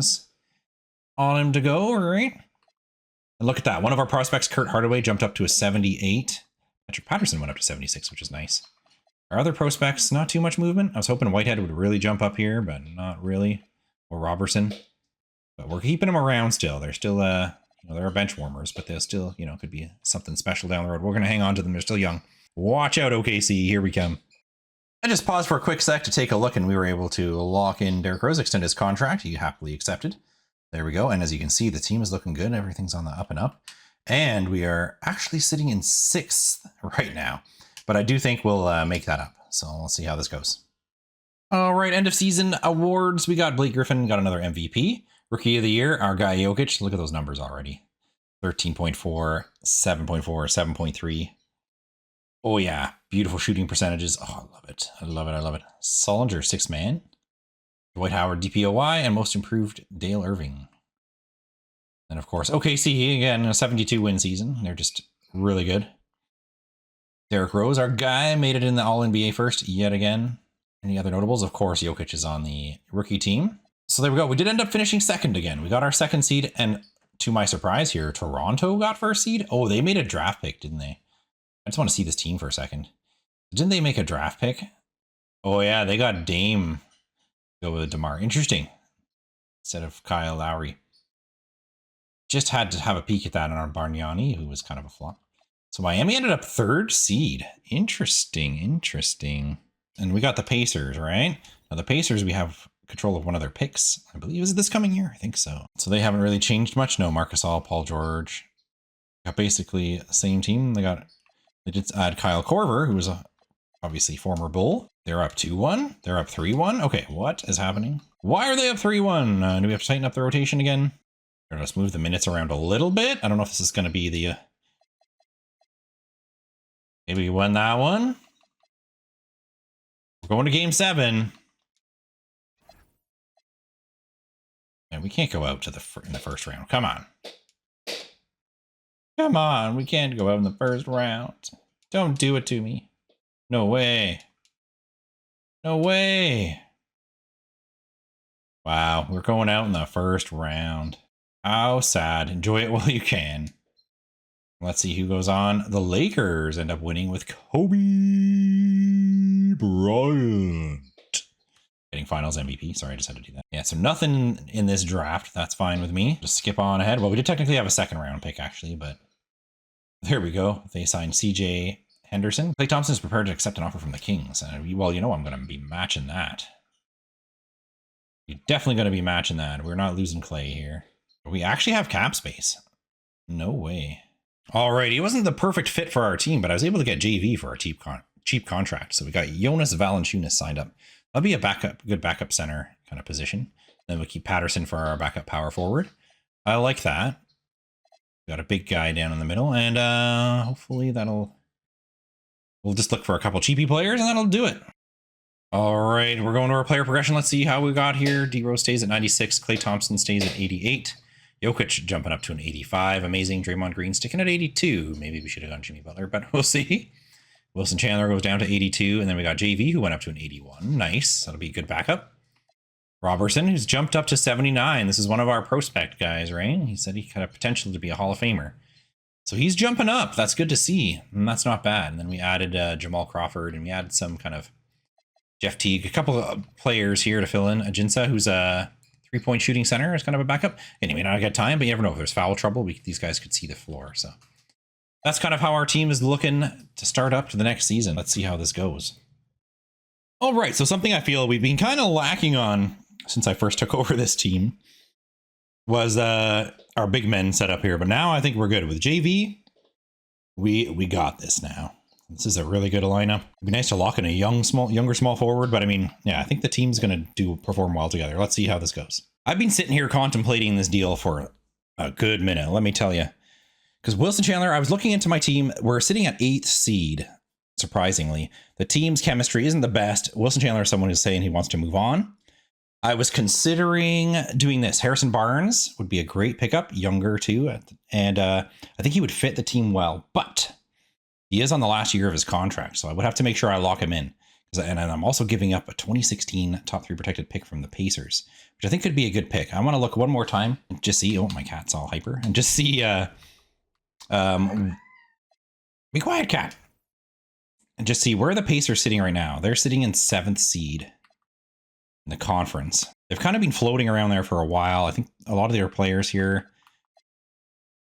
him to go, right? And look at that. One of our prospects, Kurt Hardaway, jumped up to a 78. Patrick Patterson went up to 76, which is nice. Our other prospects, not too much movement. I was hoping Whitehead would really jump up here, but not really. Or Robertson. But we're keeping them around still. They're still, you know, they're bench warmers, but they'll still, you know, could be something special down the road. We're going to hang on to them. They're still young. Watch out, OKC. Here we come. I just paused for a quick sec to take a look, and we were able to lock in Derrick Rose, extend his contract. He happily accepted. There we go. And as you can see, the team is looking good. Everything's on the up and up. And we are actually sitting in 6th right now. But I do think we'll make that up. So let's see how this goes. All right, end of season awards. We got Blake Griffin, got another MVP. Rookie of the Year, our guy Jokic. Look at those numbers already. 13.4, 7.4, 7.3. Oh yeah, beautiful shooting percentages. Oh, I love it. I love it. I love it. Solinger, 6th man. Dwight Howard, DPOY, and most improved, Dale Irving. And of course, OKC, again, a 72 win season. They're just really good. Derrick Rose, our guy, made it in the All-NBA first yet again. Any other notables? Of course, Jokic is on the rookie team. So there we go. We did end up finishing 2nd again. We got our 2nd seed, and to my surprise here, Toronto got 1st seed. Oh, they made a draft pick, didn't they? I just want to see this team for a second. Didn't they make a draft pick? Oh yeah, they got Dame. Go with DeMar. Interesting. Instead of Kyle Lowry. Just had to have a peek at that on our Bargnani, who was kind of a flop. So Miami ended up 3rd seed. Interesting, interesting. And we got the Pacers, right? Now the Pacers, we have control of one of their picks. I believe, is it this coming year? I think so. So they haven't really changed much. No, Marcus All, Paul George. Got basically the same team. They did add Kyle Korver, who was obviously former Bull. They're up 2-1. They're up 3-1. Okay, what is happening? Why are they up 3-1? Do we have to tighten up the rotation again? Or let's move the minutes around a little bit. I don't know if this is going to be the... Maybe we won that one. We're going to game 7. And we can't go out to in the first round. Come on. Come on. We can't go out in the first round. Don't do it to me. No way. No way. Wow. We're going out in the first round. How sad. Enjoy it while you can. Let's see who goes on. The Lakers end up winning with Kobe Bryant. Getting finals MVP. Sorry, I just had to do that. Yeah, so nothing in this draft. That's fine with me. Just skip on ahead. Well, we did technically have a 2nd round pick, actually, but there we go. They signed CJ Henderson. Klay Thompson is prepared to accept an offer from the Kings. And well, you know I'm going to be matching that. You're definitely going to be matching that. We're not losing Klay here. We actually have cap space. No way. Alrighty, it wasn't the perfect fit for our team, but I was able to get JV for our cheap contract. So we got Jonas Valanciunas signed up. That'll be a good backup center kind of position. Then we'll keep Patterson for our backup power forward. I like that. Got a big guy down in the middle, and hopefully we'll just look for a couple cheapy players, and that'll do it. All right, we're going to our player progression. Let's see how we got here. D Rose stays at 96. Klay Thompson stays at 88. Jokic jumping up to an 85. Amazing. Draymond Green sticking at 82. Maybe we should have gone Jimmy Butler, but we'll see. Wilson Chandler goes down to 82. And then we got JV, who went up to an 81. Nice. That'll be a good backup. Robertson, who's jumped up to 79. This is one of our prospect guys, right? He said he had a potential to be a Hall of Famer. So he's jumping up. That's good to see. And that's not bad. And then we added Jamal Crawford, and we added some kind of Jeff Teague, a couple of players here to fill in. Ajinsa, who's a 3-point shooting center, is kind of a backup. Anyway, not got time, but you never know. If there's foul trouble, these guys could see the floor. So that's kind of how our team is looking to start up to the next season. Let's see how this goes. All right, so something I feel we've been kind of lacking on since I first took over this team was our big men set up here. But now I think we're good with JV. We got this now. This is a really good lineup. It'd be nice to lock in a younger small forward, but I mean, yeah, I think the team's going to perform well together. Let's see how this goes. I've been sitting here contemplating this deal for a good minute, let me tell you. Because Wilson Chandler, I was looking into my team. We're sitting at 8th seed, surprisingly. The team's chemistry isn't the best. Wilson Chandler is someone who's saying he wants to move on. I was considering doing this. Harrison Barnes would be a great pickup, younger too. And I think he would fit the team well, but he is on the last year of his contract. So I would have to make sure I lock him in. And I'm also giving up a 2016 top 3 protected pick from the Pacers, which I think could be a good pick. I want to look one more time and just see. Oh, my cat's all hyper. And just see. Be quiet, cat. And just see where the Pacers are sitting right now. They're sitting in 7th seed in the conference. They've kind of been floating around there for a while. I think a lot of their players here.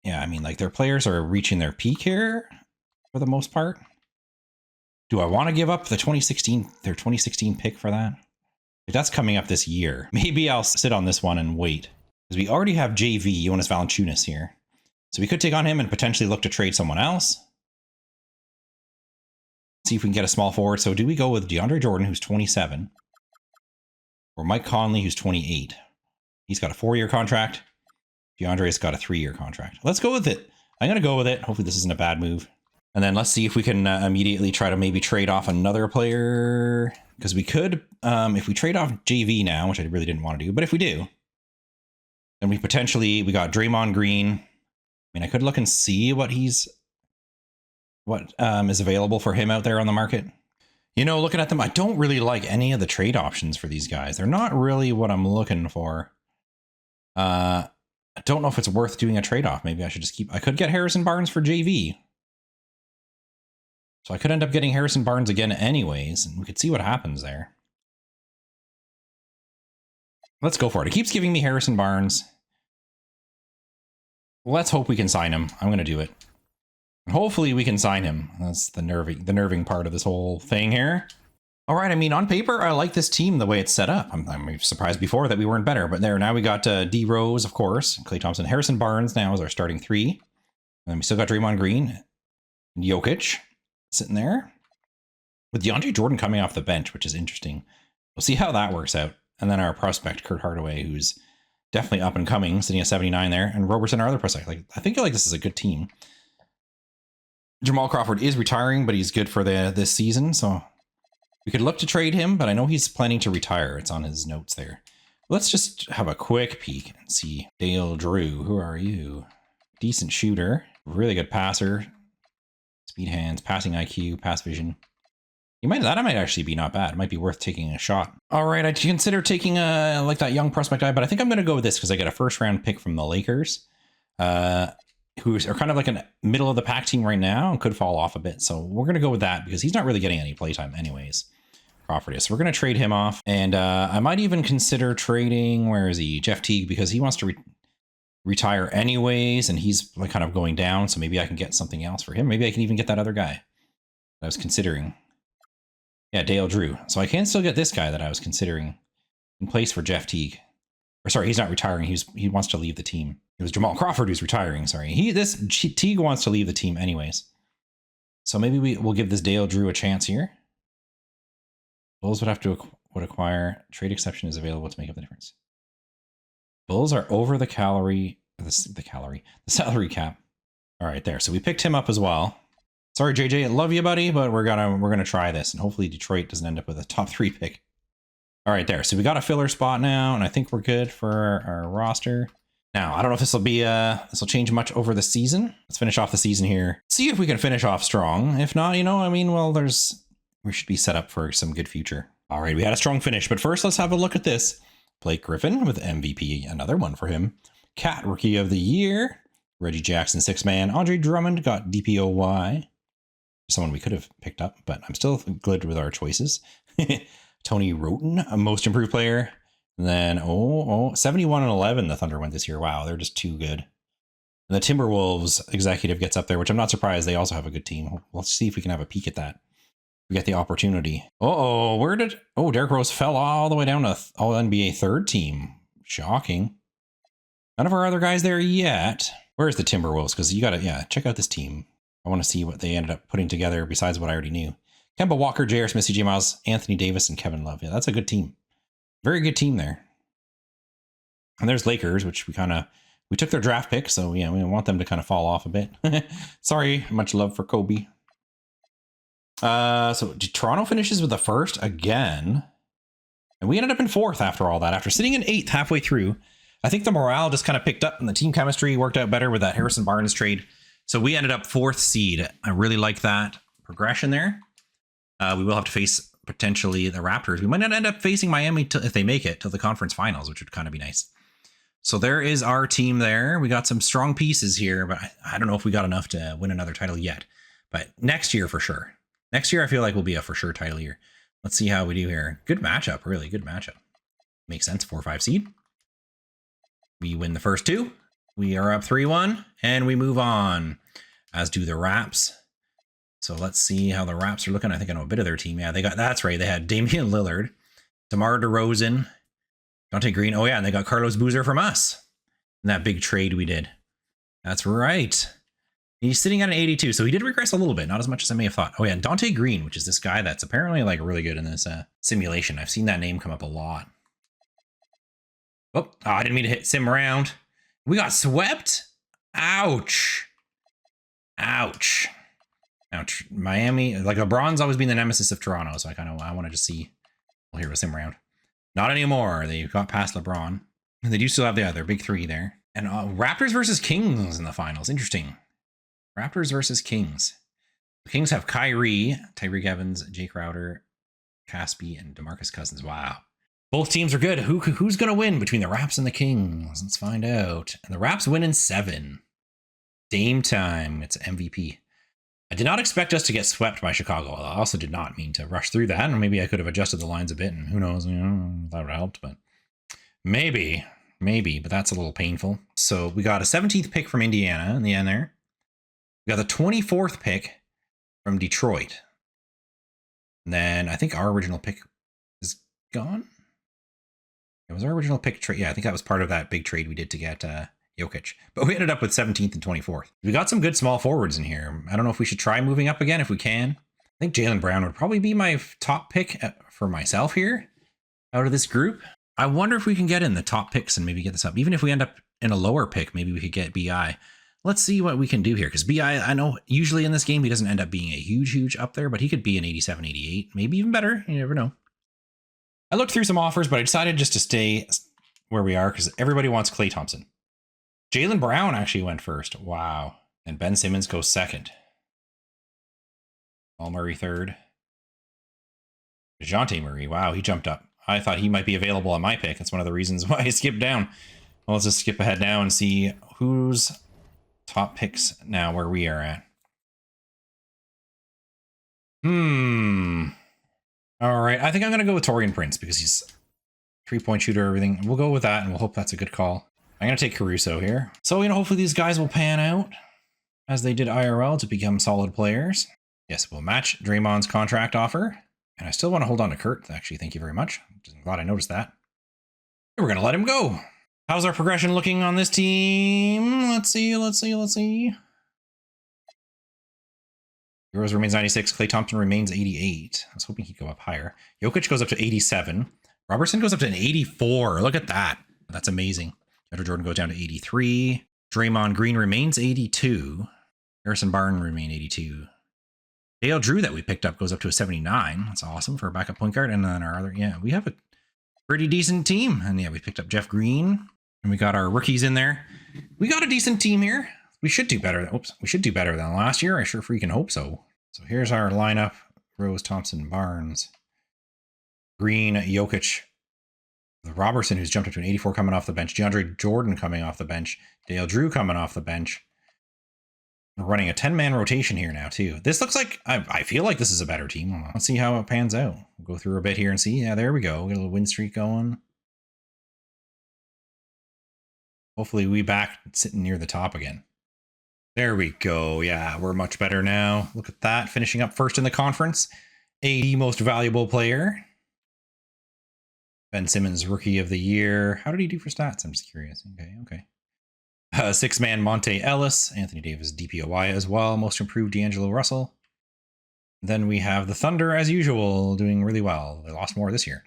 Yeah, I mean, like their players are reaching their peak here for the most part. Do I want to give up the their 2016 pick for that? If that's coming up this year. Maybe I'll sit on this one and wait. Because we already have JV, Jonas Valanciunas here. So we could take on him and potentially look to trade someone else. See if we can get a small forward. So do we go with DeAndre Jordan, who's 27? Or Mike Conley, who's 28? He's got a 4-year contract. DeAndre's got a 3-year contract. Let's go with it. I'm going to go with it. Hopefully this isn't a bad move. And then let's see if we can immediately try to maybe trade off another player. Because we could, if we trade off JV now, which I really didn't want to do. But if we do, then we got Draymond Green. I mean, I could look and see what is available for him out there on the market. You know, looking at them, I don't really like any of the trade options for these guys. They're not really what I'm looking for. I don't know if it's worth doing a trade-off. Maybe I should just I could get Harrison Barnes for JV. So I could end up getting Harrison Barnes again anyways, and we could see what happens there. Let's go for it. It keeps giving me Harrison Barnes. Let's hope we can sign him. I'm going to do it. Hopefully we can sign him. That's the nerving part of this whole thing here. All right, I mean, on paper, I like this team the way it's set up. I'm surprised before that we weren't better, but now we got D Rose, of course, Klay Thompson, Harrison Barnes now is our starting 3. And then we still got Draymond Green and Jokic sitting there with DeAndre Jordan coming off the bench, which is interesting. We'll see how that works out. And then our prospect, Kurt Hardaway, who's definitely up and coming, sitting at 79 there, and Robertson, our other prospect. I think this is a good team. Jamal Crawford is retiring, but he's good for this season, so we could look to trade him, but I know he's planning to retire. It's on his notes there. Let's just have a quick peek and see. Dale Drew, who are you? Decent shooter, really good passer, speed hands, passing IQ, pass vision. That might actually be not bad. It might be worth taking a shot. All right, I consider taking like that young prospect guy, but I think I'm going to go with this because I get a 1st-round pick from the Lakers. Who are kind of like a middle of the pack team right now and could fall off a bit. So we're going to go with that because he's not really getting any playtime anyways. Crawford is. So we're going to trade him off. And I might even consider trading, where is he? Jeff Teague, because he wants to retire anyways. And he's like kind of going down. So maybe I can get something else for him. Maybe I can even get that other guy that I was considering. Yeah, Dale Drew. So I can still get this guy that I was considering in place for Jeff Teague. Or sorry, he's not retiring. He wants to leave the team. It was Jamal Crawford who's retiring. Sorry, Teague wants to leave the team anyways. So maybe we'll give this Dale Drew a chance here. Bulls would acquire. Trade exception is available to make up the difference. Bulls are over the salary cap. All right, there. So we picked him up as well. Sorry, JJ, I love you, buddy, but we're gonna try this, and hopefully Detroit doesn't end up with a top 3 pick. All right, there. So we got a filler spot now, and I think we're good for our roster. Now, I don't know if this will change much over the season. Let's finish off the season here. See if we can finish off strong. If not, we should be set up for some good future. All right, we had a strong finish, but first let's have a look at this. Blake Griffin with MVP, another one for him. Cat Rookie of the Year. Reggie Jackson, 6-man. Andre Drummond got DPOY. Someone we could have picked up, but I'm still good with our choices. Tony Roten, a most improved player. And then, 71-11 the Thunder went this year. Wow, they're just too good. And the Timberwolves executive gets up there, which I'm not surprised. They also have a good team. Let's see if we can have a peek at that. We get the opportunity. Derrick Rose fell all the way down to All-NBA 3rd team. Shocking. None of our other guys there yet. Where's the Timberwolves? Because you got to, check out this team. I want to see what they ended up putting together besides what I already knew. Kemba Walker, J.R. Smith, C.J. Miles, Anthony Davis, and Kevin Love. Yeah, that's a good team. Very good team there. And there's Lakers, which we took their draft pick, so yeah, we want them to kind of fall off a bit. Sorry, much love for Kobe. So Toronto finishes with the 1st again. And we ended up in 4th after all that, after sitting in 8th halfway through. I think the morale just kind of picked up and the team chemistry worked out better with that Harrison Barnes trade. So we ended up 4th seed. I really like that progression there. We will have to face potentially the Raptors. We might not end up facing Miami if they make it to the conference finals, which would kind of be nice. So there is our team there. We got some strong pieces here, but I don't know if we got enough to win another title yet. But next year for sure. Next year I feel like will be a for sure title year. Let's see how we do here. Good matchup, really good matchup. Makes sense, 4-5 seed. We win the first 2. We are up 3-1, and we move on, as do the Raps. So let's see how the Raps are looking. I think I know a bit of their team. Yeah, they got, that's right. They had Damian Lillard, DeMar DeRozan, Dante Green. Oh yeah, and they got Carlos Boozer from us in that big trade we did. That's right. He's sitting at an 82, so he did regress a little bit, not as much as I may have thought. Oh yeah, and Dante Green, which is this guy that's apparently like really good in this simulation. I've seen that name come up a lot. Oh, I didn't mean to hit sim around. We got swept. Ouch. Ouch. Ouch. Miami, like LeBron's always been the nemesis of Toronto, so I wanted to see. Well, here was sim round. Not anymore. They got past LeBron. They do still have their big 3 there. And Raptors versus Kings in the finals. Interesting. Raptors versus Kings. The Kings have Kyrie, Tyreek Evans, Jay Crowder, Caspi, and DeMarcus Cousins. Wow. Both teams are good. Who's going to win between the Raps and the Kings? Let's find out. And the Raps win in 7. Dame time. It's MVP. I did not expect us to get swept by Chicago. I also did not mean to rush through that. And maybe I could have adjusted the lines a bit. And who knows, that would have helped. But maybe. But that's a little painful. So we got a 17th pick from Indiana in the end there. We got the 24th pick from Detroit. And then I think our original pick is gone. It was our original pick trade. Yeah, I think that was part of that big trade we did to get Jokic. But we ended up with 17th and 24th. We got some good small forwards in here. I don't know if we should try moving up again if we can. I think Jaylen Brown would probably be my top pick for myself here out of this group. I wonder if we can get in the top picks and maybe get this up. Even if we end up in a lower pick, maybe we could get BI. Let's see what we can do here. Because BI, I know usually in this game, he doesn't end up being a huge up there, but he could be an 87, 88, maybe even better. You never know. I looked through some offers, but I decided just to stay where we are because everybody wants Klay Thompson. Jaylen Brown actually went first. Wow. And Ben Simmons goes second. Paul Murray third. DeJounte Murray. Wow, he jumped up. I thought he might be available on my pick. That's one of the reasons why I skipped down. Well, let's just skip ahead now and see who's top picks now where we are at. All right, I think I'm going to go with Taurean Prince because he's 3-point shooter, everything. We'll go with that, and we'll hope that's a good call. I'm going to take Caruso here. So, hopefully these guys will pan out as they did IRL to become solid players. Yes, we'll match Draymond's contract offer. And I still want to hold on to Kurt, actually. Thank you very much. I'm glad I noticed that. We're going to let him go. How's our progression looking on this team? Let's see. Rose remains 96. Klay Thompson remains 88. I was hoping he'd go up higher. Jokic goes up to 87. Robertson goes up to an 84. Look at that. That's amazing. Andrew Jordan goes down to 83. Draymond Green remains 82. Harrison Barnes remains 82. Dale Drew that we picked up goes up to a 79. That's awesome for a backup point guard. And then our other, we have a pretty decent team. And we picked up Jeff Green. And we got our rookies in there. We got a decent team here. We should do better. We should do better than last year. I sure freaking hope so. So here's our lineup. Rose, Thompson, Barnes, Green, Jokic, Robertson, who's jumped up to an 84 coming off the bench. DeAndre Jordan coming off the bench. Dale Drew coming off the bench. We're running a 10-man rotation here now, too. This looks like, I feel like this is a better team. Let's see how it pans out. We'll go through a bit here and see. Yeah, there we go. We got a little win streak going. Hopefully we back sitting near the top again. There we go. Yeah, we're much better now. Look at that. Finishing up first in the conference. AD most valuable player. Ben Simmons, rookie of the year. How did he do for stats? I'm just curious. Okay. 6-man Monte Ellis. Anthony Davis, DPOY as well. Most improved D'Angelo Russell. Then we have the Thunder, as usual, doing really well. They lost more this year.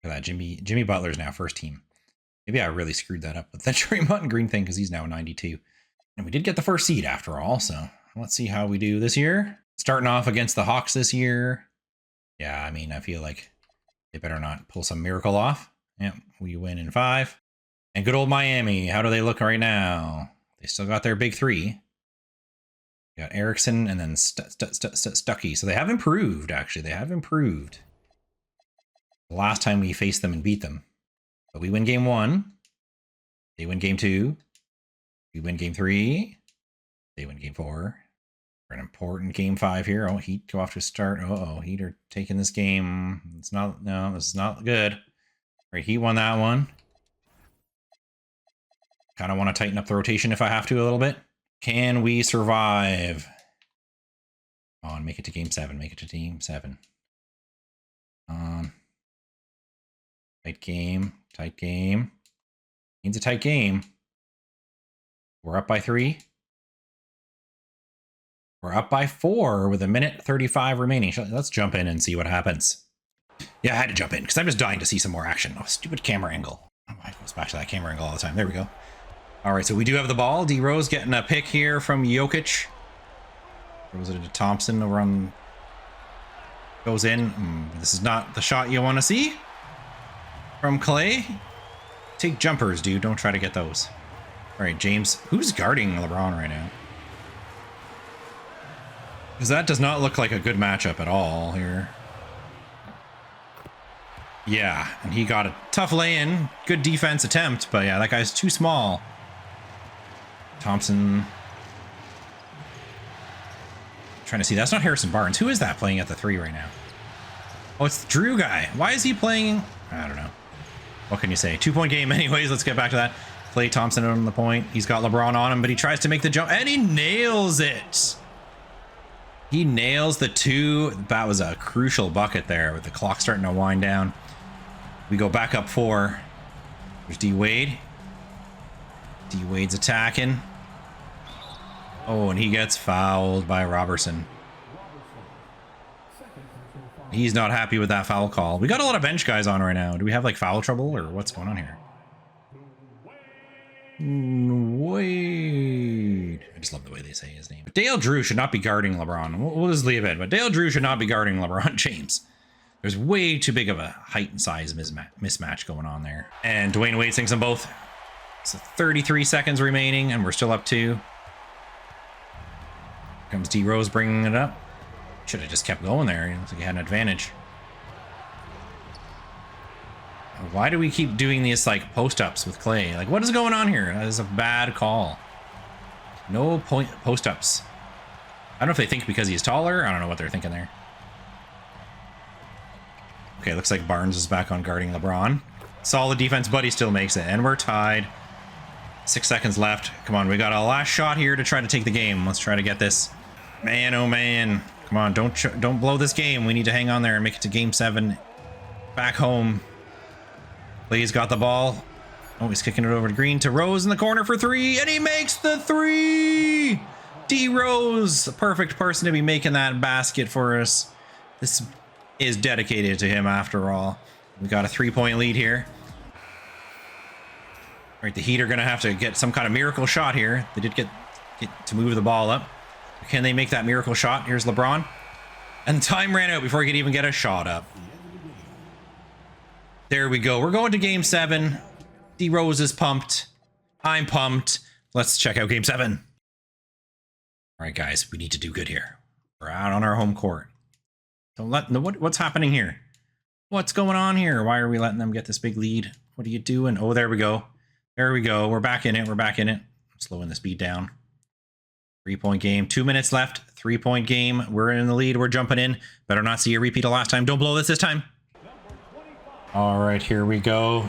Look at that. Jimmy Butler's now first team. Maybe I really screwed that up with the Draymond Green thing because he's now 92. And we did get the first seed after all, so let's see how we do this year. Starting off against the Hawks this year. Yeah, I mean, I feel like They better not pull some miracle off. Yep, we win in 5. And good old Miami, how do they look right now? They still got their big 3. Got Erickson and then Stuckey. So they have improved, actually. They have improved. The last time we faced them and beat them. But we win game 1. They win game 2. We win game 3. They win game 4. For an important game 5 here. Oh, Heat go off to start. Uh-oh, Heat are taking this game. It's not, no, this is not good. All right, Heat won that one. Kind of want to tighten up the rotation if I have to a little bit. Can we survive? Come on, make it to game 7. Make it to game 7. Tight game. Tight game. Means a tight game. We're up by 3. We're up by 4 with 1:35 remaining. Let's jump in and see what happens. Yeah, I had to jump in because I'm just dying to see some more action. Oh, stupid camera angle. Oh, it goes back to that camera angle all the time. There we go. All right, so we do have the ball. D Rose getting a pick here from Jokic. Throws it into Thompson over on. Goes in. This is not the shot you want to see from Clay. Take jumpers, dude. Don't try to get those. All right, James. Who's guarding LeBron right now? Because that does not look like a good matchup at all here. Yeah, and he got a tough lay-in. Good defense attempt, but yeah, that guy's too small. Thompson. Trying to see. That's not Harrison Barnes. Who is that playing at the 3 right now? Oh, it's the Drew guy. Why is he playing? I don't know. What can you say? 2-point game anyways. Let's get back to that. Klay Thompson on the point. He's got LeBron on him, but he tries to make the jump, and he nails it. He nails the 2. That was a crucial bucket there with the clock starting to wind down. We go back up 4. There's D Wade. D Wade's attacking. Oh, and he gets fouled by Robertson. He's not happy with that foul call. We got a lot of bench guys on right now. Do we have like foul trouble or what's going on here? Wade. I just love the way they say his name. But Dale Drew should not be guarding LeBron. We'll just leave it. But Dale Drew should not be guarding LeBron James. There's way too big of a height and size mismatch going on there. And Dwayne Wade sinks them both. So 33 seconds remaining, and we're still up 2. Here comes D Rose bringing it up. Should have just kept going there. It looks like he had an advantage. Why do we keep doing these like post-ups with Clay? Like, what is going on here? That is a bad call. No point post-ups. I don't know if they think because he's taller. I don't know what they're thinking there. Okay, looks like Barnes is back on guarding LeBron. Solid defense, but he still makes it. And we're tied. 6 seconds left. Come on, we got a last shot here to try to take the game. Let's try to get this. Man, oh man. Come on, don't blow this game. We need to hang on there and make it to game 7. Back home. Clay's got the ball. Oh, he's kicking it over to Green to Rose in the corner for 3, and he makes the 3! D Rose, the perfect person to be making that basket for us. This is dedicated to him after all. We got a 3-point lead here. All right, the Heat are going to have to get some kind of miracle shot here. They did get to move the ball up. Can they make that miracle shot? Here's LeBron. And time ran out before he could even get a shot up. There we go. We're going to game 7. D Rose is pumped. I'm pumped. Let's check out game 7. All right, guys, we need to do good here. We're out on our home court. Don't let what's happening here? What's going on here? Why are we letting them get this big lead? What are you doing? Oh, there we go. There we go. We're back in it. We're back in it. I'm slowing the speed down. 3-point game. 2 minutes left. 3-point game. We're in the lead. We're jumping in. Better not see a repeat of last time. Don't blow this time. All right, here we go.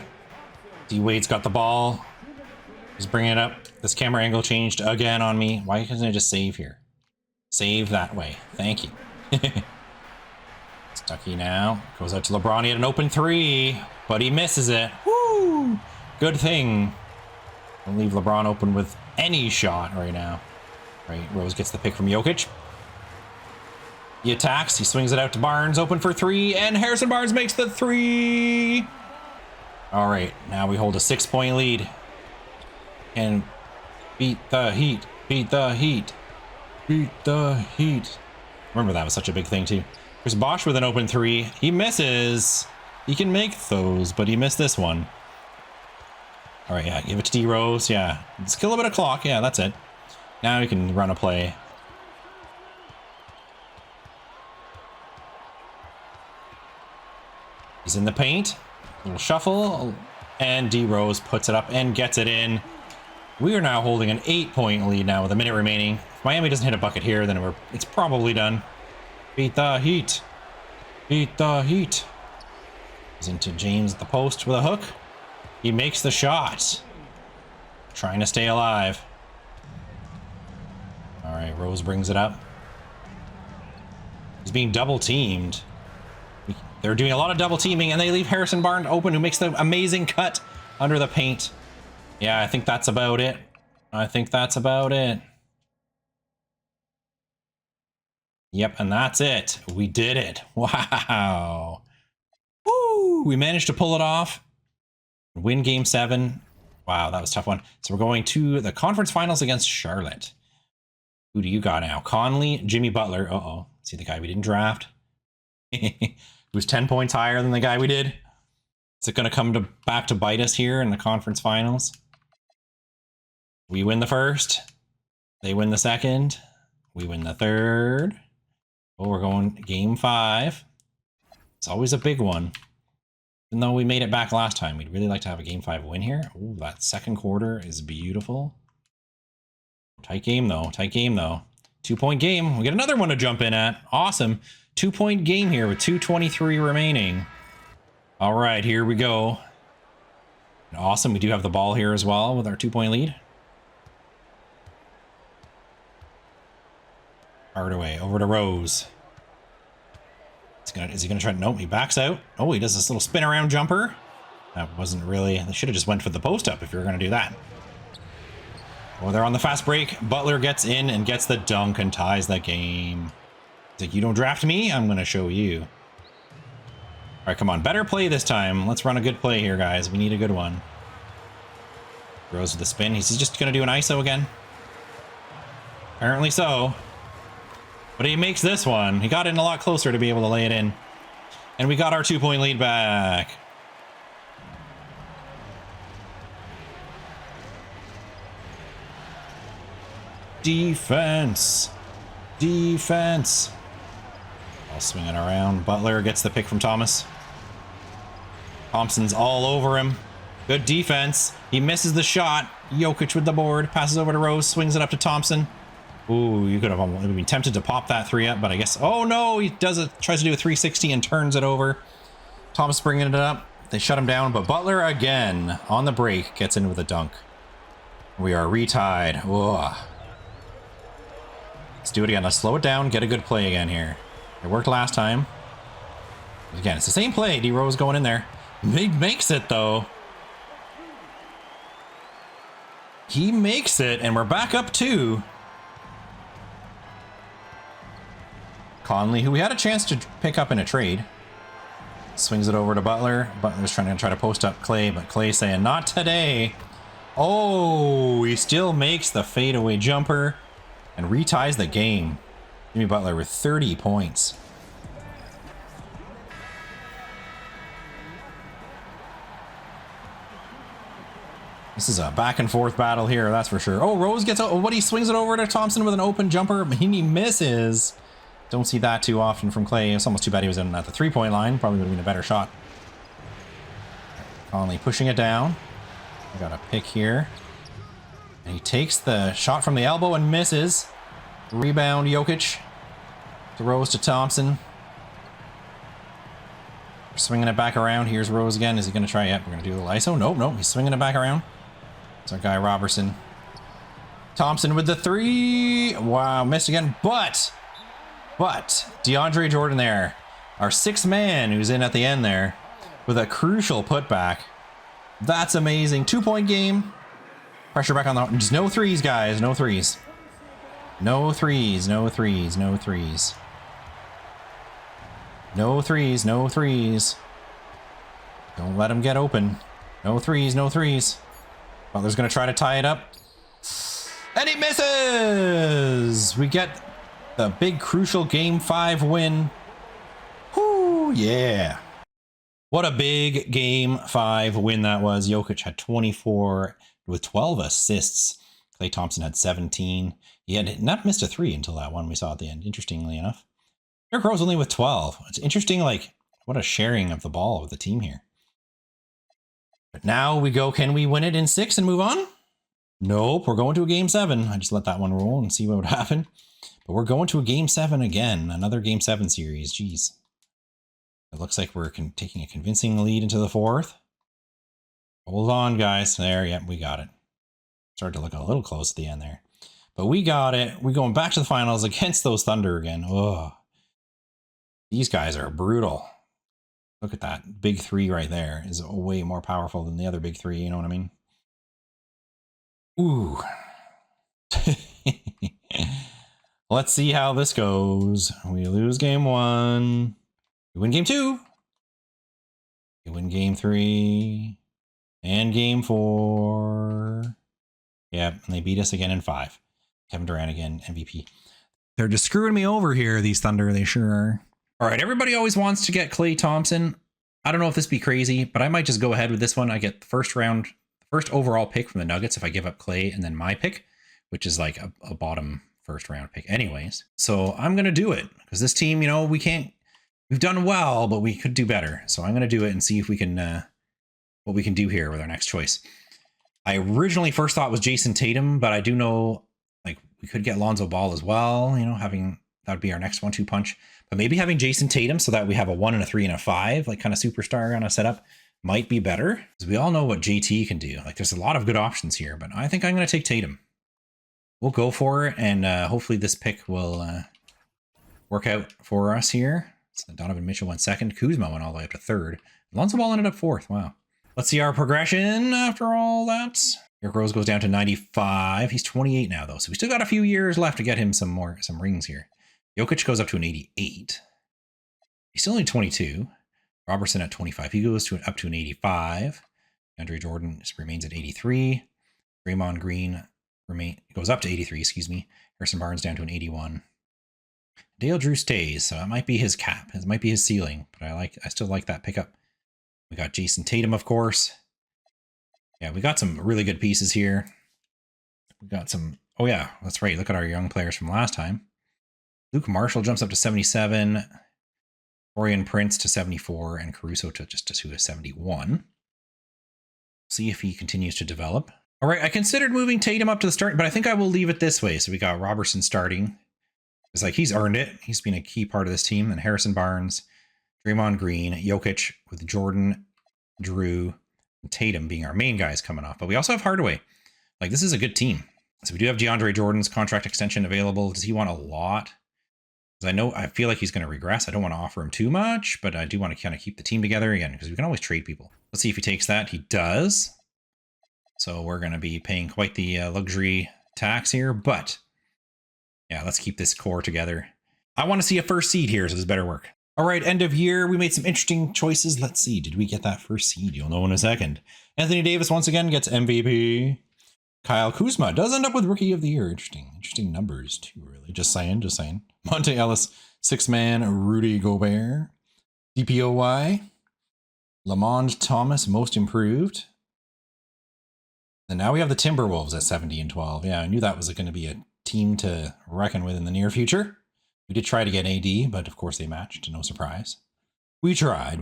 D Wade's got the ball. He's bringing it up. This camera angle changed again on me. Why can't I just save here? Save that way. Thank you. Stuckey now. Goes out to LeBron. He had an open 3, but he misses it. Woo! Good thing. Don't leave LeBron open with any shot right now. Right, Rose gets the pick from Jokic. He attacks. He swings it out to Barnes. Open for 3, and Harrison Barnes makes the 3. All right, now we hold a 6-point lead. And beat the Heat. Beat the Heat. Beat the Heat. Remember that was such a big thing too. There's Bosch with an open 3. He misses. He can make those, but he missed this one. All right, yeah, give it to D Rose. Yeah, let's kill a bit of clock. Yeah, that's it. Now we can run a play. He's in the paint. Little shuffle, and D Rose puts it up and gets it in. We are now holding an 8-point lead now with a minute remaining. If Miami doesn't hit a bucket here, then it's probably done. Beat the Heat. Beat the Heat. He's into James at the post with a hook. He makes the shot. Trying to stay alive. All right, Rose brings it up. He's being double teamed. They're doing a lot of double teaming, and they leave Harrison Barnes open, who makes the amazing cut under the paint. Yeah, I think that's about it. I think that's about it. Yep, and that's it. We did it. Wow. Woo! We managed to pull it off. Win game 7. Wow, that was a tough one. So we're going to the conference finals against Charlotte. Who do you got now? Conley, Jimmy Butler. Uh-oh. See the guy we didn't draft? Who's 10 points higher than the guy we did? Is it going to come back to bite us here in the conference finals? We win the first. They win the second. We win the third. Oh, we're going game 5. It's always a big one. Even though we made it back last time, we'd really like to have a game 5 win here. Oh, that second quarter is beautiful. Tight game, though. Tight game, though. 2-point game. We get another one to jump in at. Awesome. 2-point game here with 2:23 remaining. All right, here we go. Awesome. We do have the ball here as well with our 2-point lead. Hardaway over to Rose. Is he gonna try to? Nope, he backs out. Oh, he does this little spin around jumper. That wasn't really. They should have just went for the post up if you were gonna do that. Oh, they're on the fast break. Butler gets in and gets the dunk and ties the game. He's like, you don't draft me? I'm gonna show you. All right, come on, better play this time. Let's run a good play here, guys. We need a good one. Rose with the spin. He's just gonna do an ISO again. Apparently so. But he makes this one. He got in a lot closer to be able to lay it in. And we got our 2-point lead back. Defense. Defense. I'll swing it around. Butler gets the pick from Thomas. Thompson's all over him. Good defense. He misses the shot. Jokic with the board. Passes over to Rose. Swings it up to Thompson. Ooh, you could have been tempted to pop that 3 up, but I guess... Oh, no! He does it. Tries to do a 360 and turns it over. Thomas bringing it up. They shut him down, but Butler again on the break gets in with a dunk. We are retied. Ugh. Let's do it again. Let's slow it down. Get a good play again here. It worked last time. Again, it's the same play. D Rose going in there. He makes it, though. He makes it, and we're back up 2. Conley, who we had a chance to pick up in a trade. Swings it over to Butler. Butler's trying to post up Clay, but Clay saying, not today. Oh, he still makes the fadeaway jumper and reties the game. Jimmy Butler with 30 points. This is a back and forth battle here, that's for sure. Oh, Rose gets out. What, he swings it over to Thompson with an open jumper. He misses. Don't see that too often from Clay. It's almost too bad he was in at the 3-point line. Probably would have been a better shot. Conley pushing it down. We got a pick here. And he takes the shot from the elbow and misses. Rebound, Jokic. To Rose to Thompson. Swinging it back around. Here's Rose again. Is he going to try? Yep, we're going to do a little ISO. Nope, nope. He's swinging it back around. It's our guy Robertson. Thompson with the 3. Wow, missed again. But DeAndre Jordan there, our 6th man who's in at the end there with a crucial putback. That's amazing. 2-point game. Pressure back on the... Just no threes, guys. No threes. No threes. No threes. No threes. No threes. No threes. Don't let him get open. No threes. No threes. Butler's going to try to tie it up. And he misses! We get the big crucial game 5 win. Whoo, yeah. What a big game 5 win that was. Jokic had 24 with 12 assists. Klay Thompson had 17. He had not missed a 3 until that one we saw at the end, interestingly enough. Derrick Rose only with 12. It's interesting, like, what a sharing of the ball with the team here. But now we go, can we win it in 6 and move on? Nope, we're going to a game 7. I just let that one roll and see what would happen. But we're going to a game 7 again, another game 7 series. Jeez. It looks like we're taking a convincing lead into the 4th. Hold on, guys. There, yep, we got it. Started to look a little close at the end there. But we got it. We're going back to the finals against those Thunder again. Oh, these guys are brutal. Look at that. Big 3 right there is way more powerful than the other big 3. You know what I mean? Ooh. Let's see how this goes. We lose game 1. We win game 2. We win game 3. And game 4. Yep, and they beat us again in 5. Kevin Durant again, MVP. They're just screwing me over here, these Thunder. They sure are. All right, everybody always wants to get Klay Thompson. I don't know if this be crazy, but I might just go ahead with this one. I get the first overall pick from the Nuggets if I give up Klay and then my pick, which is like a bottom first round pick anyways. So I'm going to do it because this team, you know, we've done well, but we could do better. So I'm going to do it and see if we can, what we can do here with our next choice. I originally first thought was Jason Tatum, but I do know like we could get Lonzo Ball as well, you know, that would be our next 1-2 punch. But maybe having Jason Tatum so that we have a 1 and a 3 and a 5, like kind of superstar on a setup might be better. Because we all know what JT can do. Like there's a lot of good options here, but I think I'm going to take Tatum. We'll go for it, and hopefully this pick will work out for us here. So Donovan Mitchell went 2nd. Kuzma went all the way up to 3rd. Lonzo Ball ended up 4th. Wow. Let's see our progression after all that. Derrick Rose goes down to 95. He's 28 now, though, so we still got a few years left to get him some rings here. Jokic goes up to an 88. He's still only 22. Robertson at 25. He goes up to an 85. Andre Jordan remains at 83. Draymond Green goes up to 83, excuse me. Harrison Barnes down to an 81. Dale Drew stays, so that might be his cap. It might be his ceiling, but I still like that pickup. We got Jason Tatum, of course. Yeah, we got some really good pieces here. We got some, oh yeah, that's right. Look at our young players from last time. Luke Marshall jumps up to 77. Orion Prince to 74, and Caruso to 71. See if he continues to develop. All right, I considered moving Tatum up to the start, but I think I will leave it this way. So we got Robertson starting. It's like he's earned it. He's been a key part of this team. And Harrison Barnes, Draymond Green, Jokic with Jordan, Drew, and Tatum being our main guys coming off. But we also have Hardaway. Like, this is a good team. So we do have DeAndre Jordan's contract extension available. Does he want a lot? I feel like he's going to regress. I don't want to offer him too much, but I do want to kind of keep the team together again because we can always trade people. Let's see if he takes that. He does. So we're going to be paying quite the luxury tax here, but yeah, let's keep this core together. I want to see a first seed here, so this better work. All right, end of year. We made some interesting choices. Let's see. Did we get that first seed? You'll know in a second. Anthony Davis once again gets MVP. Kyle Kuzma does end up with Rookie of the Year. Interesting numbers too, really. Just saying. Monte Ellis, 6-man, Rudy Gobert. DPOY. Lamond Thomas, Most Improved. And now we have the Timberwolves at 70 and 12. Yeah, I knew that was going to be a team to reckon with in the near future. We did try to get AD, but of course they matched. No surprise. We tried.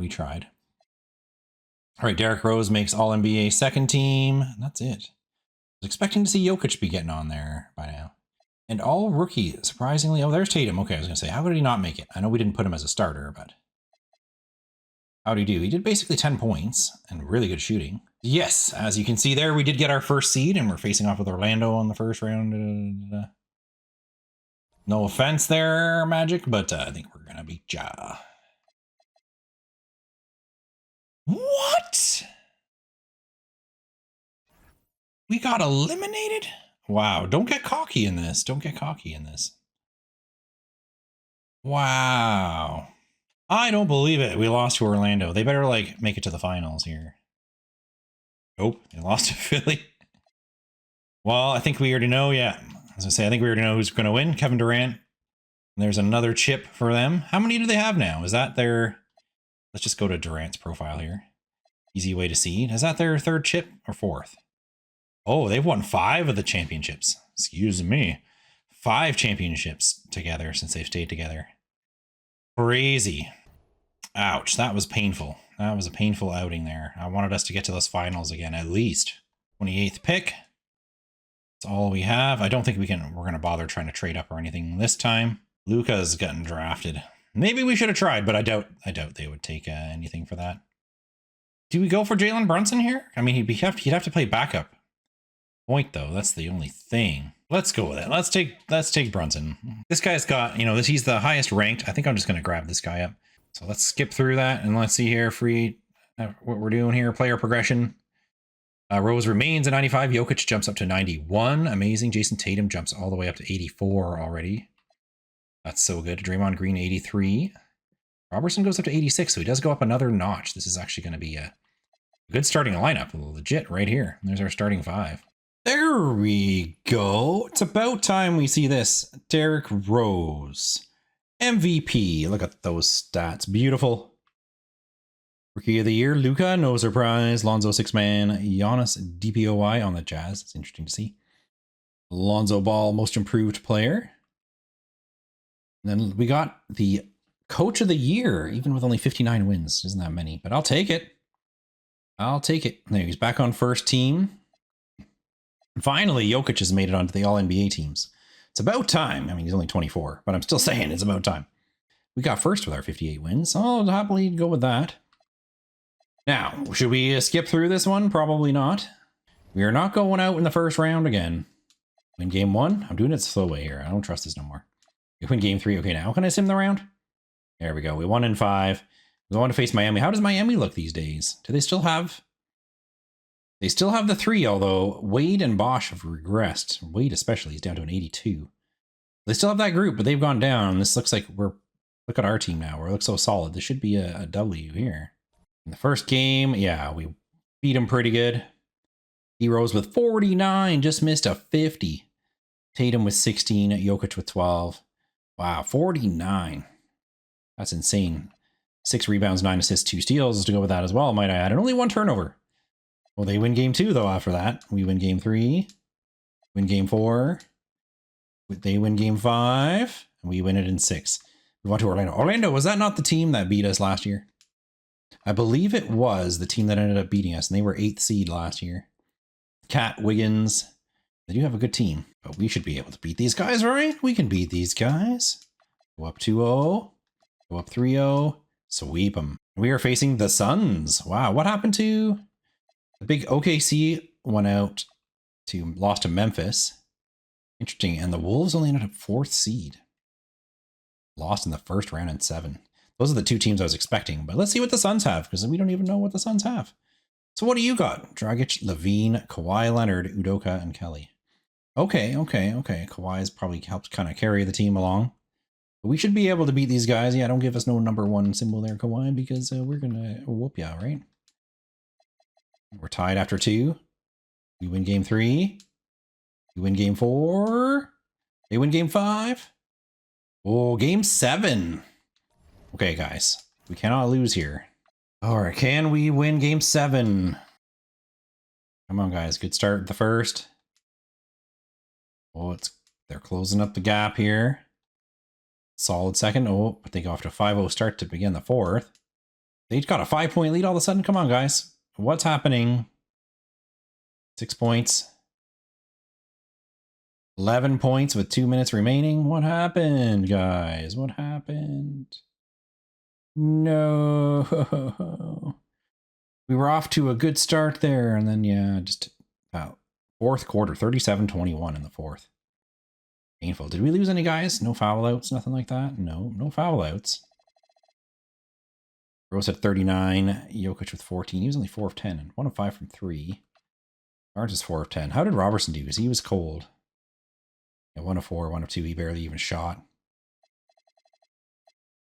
All right, Derrick Rose makes All-NBA second team. That's it. I was expecting to see Jokic be getting on there by now. And all rookie, surprisingly. Oh, there's Tatum. Okay, I was going to say, how did he not make it? I know we didn't put him as a starter, but how'd he do? He did basically 10 points and really good shooting. Yes, as you can see there, we did get our first seed, and we're facing off with Orlando on the first round. No offense there, Magic, but I think we're going to beat Ja. What? We got eliminated? Wow, don't get cocky in this. Wow. I don't believe it. We lost to Orlando. They better, like, make it to the finals here. Nope, they lost to Philly. Well, I think we already know, yeah. As I say, I think we already know who's going to win. Kevin Durant. And there's another chip for them. How many do they have now? Is that their Let's just go to Durant's profile here. Easy way to see. Is that their third chip or fourth? Oh, they've won 5 of the championships. Excuse me. 5 championships together since they've stayed together. Crazy. Ouch, that was painful. That was a painful outing there. I wanted us to get to those finals again, at least. 28th pick. That's all we have. I don't think we're going to bother trying to trade up or anything this time. Luka's gotten drafted. Maybe we should have tried, but I doubt they would take anything for that. Do we go for Jalen Brunson here? I mean, he'd have to play backup point though. That's the only thing. Let's go with it. Let's take Brunson. This guy's got, you know, he's the highest ranked. I think I'm just going to grab this guy up. So let's skip through that and let's see here. What we're doing here. Player progression. Rose remains at 95. Jokic jumps up to 91. Amazing. Jason Tatum jumps all the way up to 84 already. That's so good. Draymond Green 83. Robertson goes up to 86, so he does go up another notch. This is actually going to be a good starting lineup. Legit right here. There's our starting 5. There we go. It's about time we see this. Derrick Rose. MVP. Look at those stats. Beautiful. Rookie of the Year, Luka, no surprise. Lonzo, 6-man. Giannis, DPOY on the Jazz. It's interesting to see. Lonzo Ball, most improved player. And then we got the Coach of the Year, even with only 59 wins. Isn't that many? But I'll take it. I'll take it. There, he's back on first team. And finally, Jokic has made it onto the All-NBA teams. It's about time. I mean, he's only 24, but I'm still saying it's about time. We got first with our 58 wins. I'll happily go with that. Now, should we skip through this one? Probably not. We are not going out in the first round again. Win game 1. I'm doing it slow way here. I don't trust this no more. We win game 3. Okay, now can I sim the round? There we go. We won in 5. We want to face Miami. How does Miami look these days? Do they still have... They still have the 3, although Wade and Bosch have regressed. Wade especially is down to an 82. They still have that group, but they've gone down. This looks like look at our team now. We look so solid. This should be a W here. In the first game, yeah, we beat him pretty good. D-Rose with 49, just missed a 50. Tatum with 16, Jokic with 12. Wow, 49. That's insane. 6 rebounds, 9 assists, 2 steals to go with that as well, might I add. And only 1 turnover. Well, they win game 2, though, after that. We win game 3. Win game 4. They win game 5. And we win it in 6. We went to Orlando. Orlando, was that not the team that beat us last year? I believe it was the team that ended up beating us, and they were 8th seed last year. Cat, Wiggins. They do have a good team, but we should be able to beat these guys, right? We can beat these guys. Go up 2-0. Go up 3-0. Sweep them. We are facing the Suns. Wow, what happened to... The big OKC went out lost to Memphis. Interesting, and the Wolves only ended up 4th seed. Lost in the first round in 7. Those are the 2 teams I was expecting, but let's see what the Suns have, because we don't even know what the Suns have. So what do you got? Dragic, Levine, Kawhi Leonard, Udoka, and Kelly. Okay. Kawhi's probably helped kind of carry the team along. But we should be able to beat these guys. Yeah, don't give us no number 1 symbol there, Kawhi, because we're going to whoop you, right? We're tied after 2. We win game 3. We win game 4. They win game 5. Oh, game 7. Okay, guys, we cannot lose here. All right, can we win game 7? Come on, guys. Good start the first. Oh, they're closing up the gap here. Solid second. Oh, but they go off to a 5-0 start to begin the 4th. They got a 5-point lead all of a sudden. Come on, guys. What's happening? 6 points. 11 points with 2 minutes remaining. What happened, guys? What happened? No. We were off to a good start there, and then, yeah, just 4th quarter, 37-21 in the 4th. Painful. Did we lose any guys? No foul outs, nothing like that? No foul outs. Rose had 39, Jokic with 14. He was only 4 of 10 and 1 of 5 from 3. Barnes is 4 of 10. How did Robertson do? Because he was cold. Yeah, 1 of 4, 1 of 2. He barely even shot.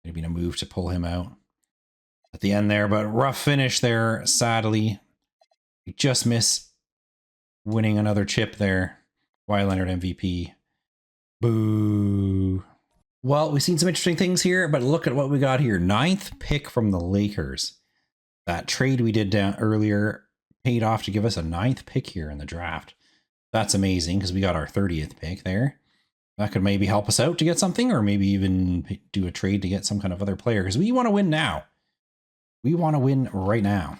It'd been a move to pull him out at the end there, but rough finish there, sadly. We just miss winning another chip there. Kawhi Leonard MVP. Boo. Well, we've seen some interesting things here, but look at what we got here. 9th pick from the Lakers. That trade we did down earlier paid off to give us a 9th pick here in the draft. That's amazing because we got our 30th pick there. That could maybe help us out to get something, or maybe even do a trade to get some kind of other player, because we want to win now. We want to win right now.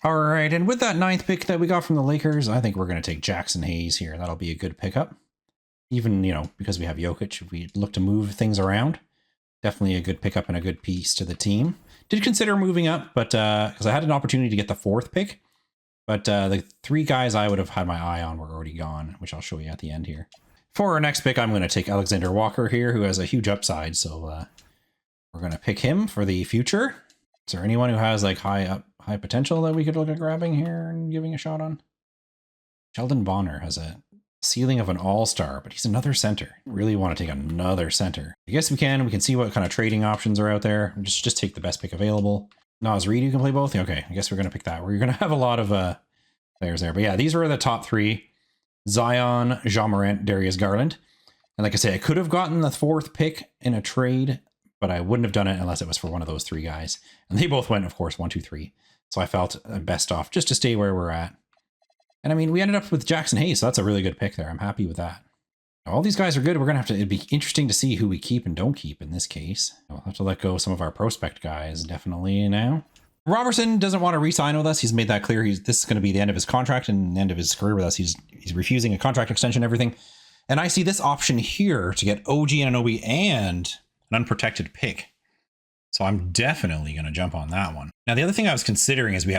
All right, and with that 9th pick that we got from the Lakers, I think we're going to take Jackson Hayes here. That'll be a good pickup. Even, you know, because we have Jokic, if we look to move things around, definitely a good pickup and a good piece to the team. Did consider moving up, but because I had an opportunity to get the 4th pick, but the 3 guys I would have had my eye on were already gone, which I'll show you at the end here. For our next pick, I'm going to take Alexander Walker here, who has a huge upside, so we're going to pick him for the future. Is there anyone who has like high potential that we could look at grabbing here and giving a shot on? Sheldon Bonner has a ceiling of an all-star, but he's another center. Really want to take another center. I guess we can see what kind of trading options are out there. Just take the best pick available. Nas Reed, you can play both? Okay, I guess we're going to pick that. We're going to have a lot of players there. But yeah, these were the top 3. Zion, Ja Morant, Darius Garland. And like I say, I could have gotten the 4th pick in a trade, but I wouldn't have done it unless it was for one of those 3 guys. And they both went, of course, 1, 2, 3. So I felt best off just to stay where we're at. And I mean, we ended up with Jackson Hayes, so that's a really good pick there. I'm happy with that. All these guys are good. We're going to have to, it'd be interesting to see who we keep and don't keep in this case. We'll have to let go of some of our prospect guys, definitely now. Robertson doesn't want to re-sign with us. He's made that clear. This is going to be the end of his contract and the end of his career with us. He's refusing a contract extension, everything. And I see this option here to get OG Anunoby and an unprotected pick. So I'm definitely going to jump on that one. Now, the other thing I was considering is we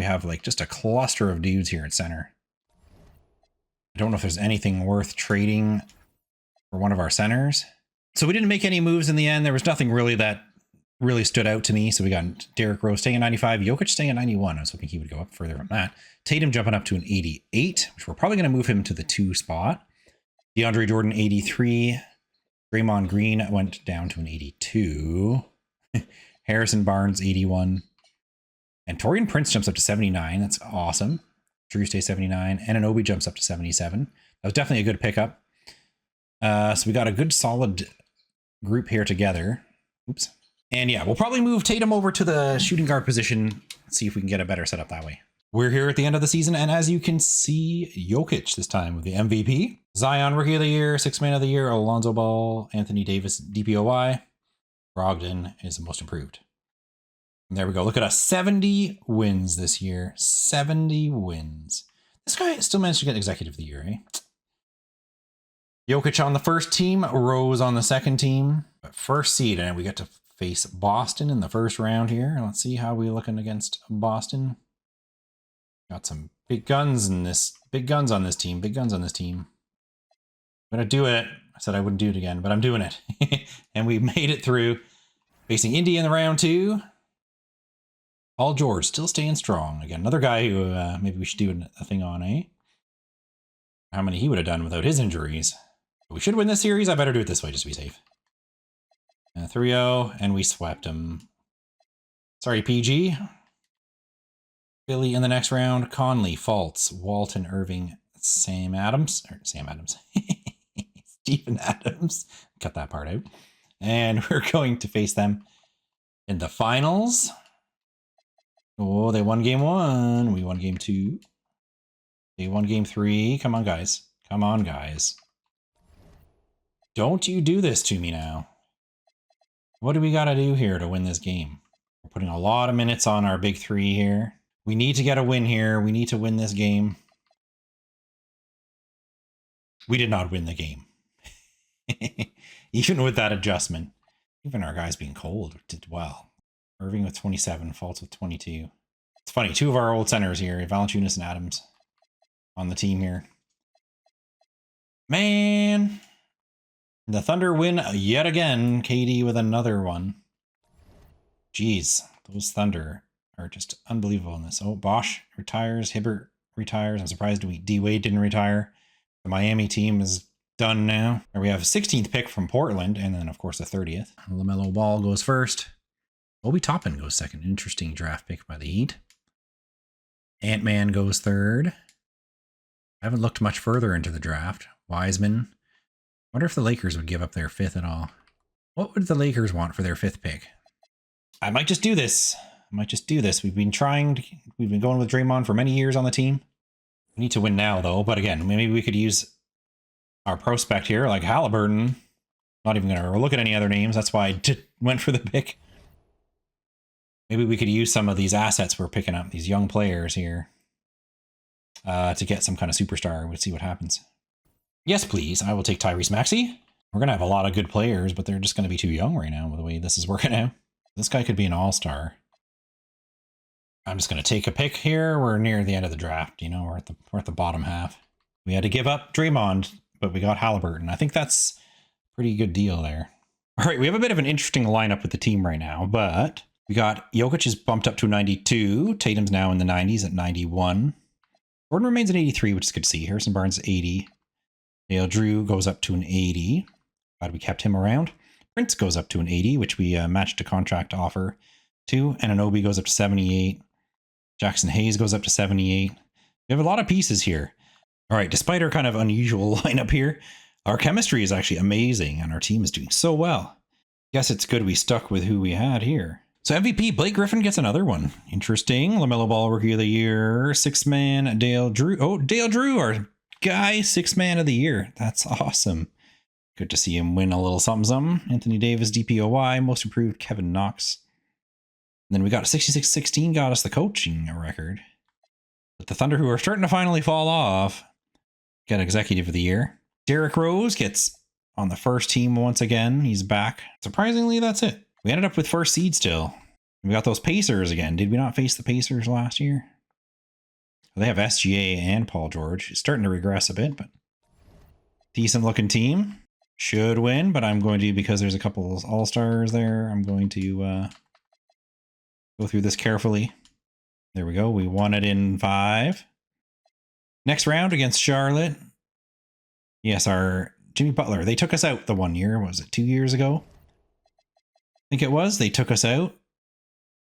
have like just a cluster of dudes here at center. I don't know if there's anything worth trading for one of our centers. So we didn't make any moves in the end. There was nothing really that really stood out to me. So we got Derrick Rose staying at 95, Jokic staying at 91. I was hoping he would go up further from that. Tatum jumping up to an 88, which we're probably going to move him to the 2 spot. DeAndre Jordan, 83. Draymond Green went down to an 82. Harrison Barnes, 81. And Torian Prince jumps up to 79. That's awesome. Drew stays 79. And Anunoby jumps up to 77. That was definitely a good pickup. So we got a good solid group here together. Oops. And yeah, we'll probably move Tatum over to the shooting guard position. See if we can get a better setup that way. We're here at the end of the season, and as you can see, Jokic this time with the MVP. Zion, Rookie of the Year, 6th Man of the Year, Alonzo Ball, Anthony Davis, DPOY. Brogdon is the most improved. And there we go. Look at us. 70 wins this year. 70 wins. This guy still managed to get Executive of the Year, eh? Jokic on the first team, Rose on the second team. But first seed, and we get to face Boston in the first round here. Let's see how we're looking against Boston. Got some big guns in this. Big guns on this team. Big guns on this team. I'm going to do it. I said I wouldn't do it again, but I'm doing it. And we made it through. Facing Indy in the round 2. Paul George still staying strong. Again, another guy who maybe we should do a thing on, eh? How many he would have done without his injuries. But we should win this series. I better do it this way just to be safe. 3-0, and we swept him. Sorry, PG. Philly in the next round. Conley, Fultz, Walton, Irving, Sam Adams. Stephen Adams. Cut that part out. And we're going to face them in the finals. Oh, they won game 1. We won game 2. They won game 3. Come on, guys. Come on, guys. Don't you do this to me now. What do we got to do here to win this game? We're putting a lot of minutes on our big 3 here. We need to get a win here. We need to win this game. We did not win the game. Even with that adjustment. Even our guys being cold did well. Irving with 27, Fultz with 22. It's funny, 2 of our old centers here, Valanciunas and Adams on the team here. Man. The Thunder win yet again. KD with another one. Jeez, those Thunder are just unbelievable in this. Oh, Bosch retires. Hibbert retires. I'm surprised D-Wade didn't retire. The Miami team is done now. We have a 16th pick from Portland, and then, of course, the 30th. LaMelo Ball goes first. Obi Toppin goes second. Interesting draft pick by the Heat. Ant-Man goes third. I haven't looked much further into the draft. Wiseman. Wonder if the Lakers would give up their 5th at all. What would the Lakers want for their 5th pick? I might just do this. We've been going with Draymond for many years on the team. We need to win now, though. But again, maybe we could use our prospect here, like Halliburton. Not even going to look at any other names. That's why I went for the pick. Maybe we could use some of these assets we're picking up, these young players here, to get some kind of superstar. We'll see what happens. Yes, please. I will take Tyrese Maxey. We're going to have a lot of good players, but they're just going to be too young right now with the way this is working out. This guy could be an all-star. I'm just going to take a pick here. We're near the end of the draft. You know, we're at the bottom half. We had to give up Draymond, but we got Halliburton. I think that's a pretty good deal there. All right, we have a bit of an interesting lineup with the team right now, but we got Jokic is bumped up to 92. Tatum's now in the 90s at 91. Gordon remains at 83, which is good to see. Harrison Barnes 80. Dale Drew goes up to an 80. Glad we kept him around. Prince goes up to an 80, which we matched a contract offer to. And Anunoby goes up to 78. Jackson Hayes goes up to 78. We have a lot of pieces here. All right, despite our kind of unusual lineup here, our chemistry is actually amazing and our team is doing so well. Guess it's good we stuck with who we had here. So MVP, Blake Griffin gets another one. Interesting. LaMelo Ball, Rookie of the Year. 6th man, Dale Drew. Oh, Dale Drew, our guy, 6th man of the year. That's awesome. Good to see him win a little something something. Anthony Davis, DPOY. Most improved, Kevin Knox. And then we got 66-16, got us the coaching record. But the Thunder, who are starting to finally fall off, get Executive of the Year. Derrick Rose gets on the first team once again. He's back. Surprisingly, that's it. We ended up with first seed still. We got those Pacers again. Did we not face the Pacers last year? They have SGA and Paul George. It's starting to regress a bit, but decent looking team. Should win, but I'm going to, because there's a couple of all-stars there, I'm going to go through this carefully. There we go. We won it in 5. Next round against Charlotte. Yes, our Jimmy Butler. They took us out the 1 year. Was it 2 years ago? I think it was. They took us out.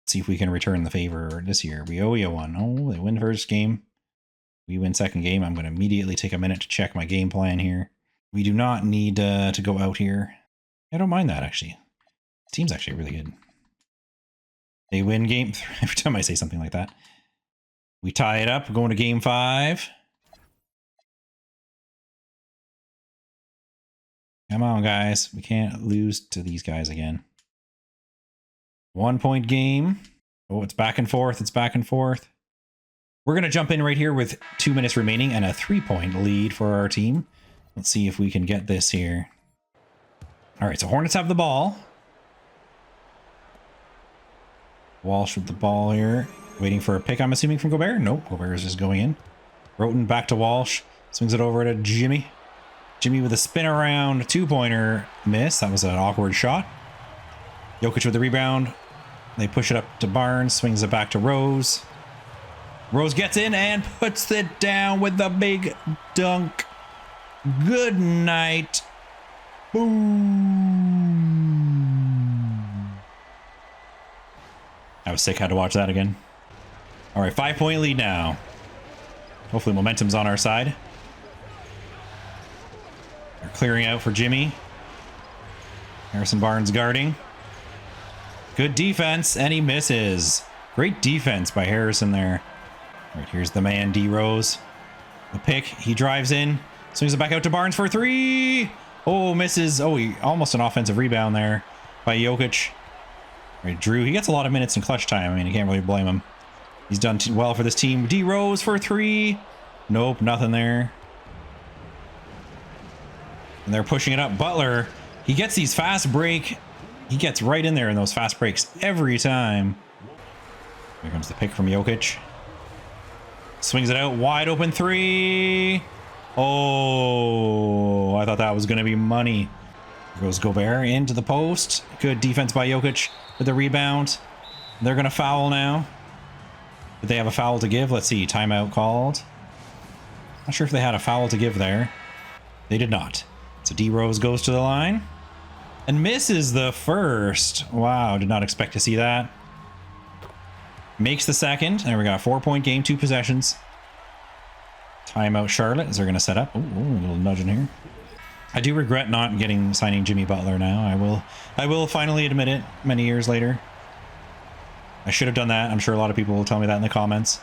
Let's see if we can return the favor this year. We owe you one. Oh, they win first game. We win second game. I'm going to immediately take a minute to check my game plan here. We do not need to go out here. I don't mind that, actually. The team's actually really good. They win game 3. Every time I say something like that. We tie it up. We're going to game 5. Come on, guys. We can't lose to these guys again. 1 point game. Oh, it's back and forth. It's back and forth. We're going to jump in right here with 2 minutes remaining and a 3-point lead for our team. Let's see if we can get this here. All right, so Hornets have the ball. Walsh with the ball here. Waiting for a pick, I'm assuming, from Gobert. Nope, Gobert is just going in. Roten back to Walsh. Swings it over to Jimmy. Jimmy with a spin around 2-pointer miss. That was an awkward shot. Jokic with the rebound. They push it up to Barnes. Swings it back to Rose. Rose gets in and puts it down with the big dunk. Good night. Boom. That was sick. Had to watch that again. All right, 5-point lead now. Hopefully momentum's on our side. They're clearing out for Jimmy. Harrison Barnes guarding. Good defense, and he misses. Great defense by Harrison there. All right, here's the man, D Rose. The pick, he drives in. Swings it back out to Barnes for 3. Oh, misses. Oh, almost an offensive rebound there by Jokic. All right, Drew, he gets a lot of minutes in clutch time. I mean, you can't really blame him. He's done well for this team. D Rose for 3. Nope, nothing there. And they're pushing it up. Butler, he gets these fast break. He gets right in there in those fast breaks every time. Here comes the pick from Jokic. Swings it out, wide open 3. Oh, I thought that was going to be money. There goes Gobert into the post. Good defense by Jokic with the rebound. They're going to foul now. Did they have a foul to give? Let's see. Timeout called. Not sure if they had a foul to give there. They did not. So D Rose goes to the line and misses the first. Wow, did not expect to see that. Makes the second. There we got a 4-point game, 2 possessions. Timeout Charlotte as they're going to set up. Ooh, a little nudge in here. I do regret not signing Jimmy Butler now. I will finally admit it many years later. I should have done that. I'm sure a lot of people will tell me that in the comments.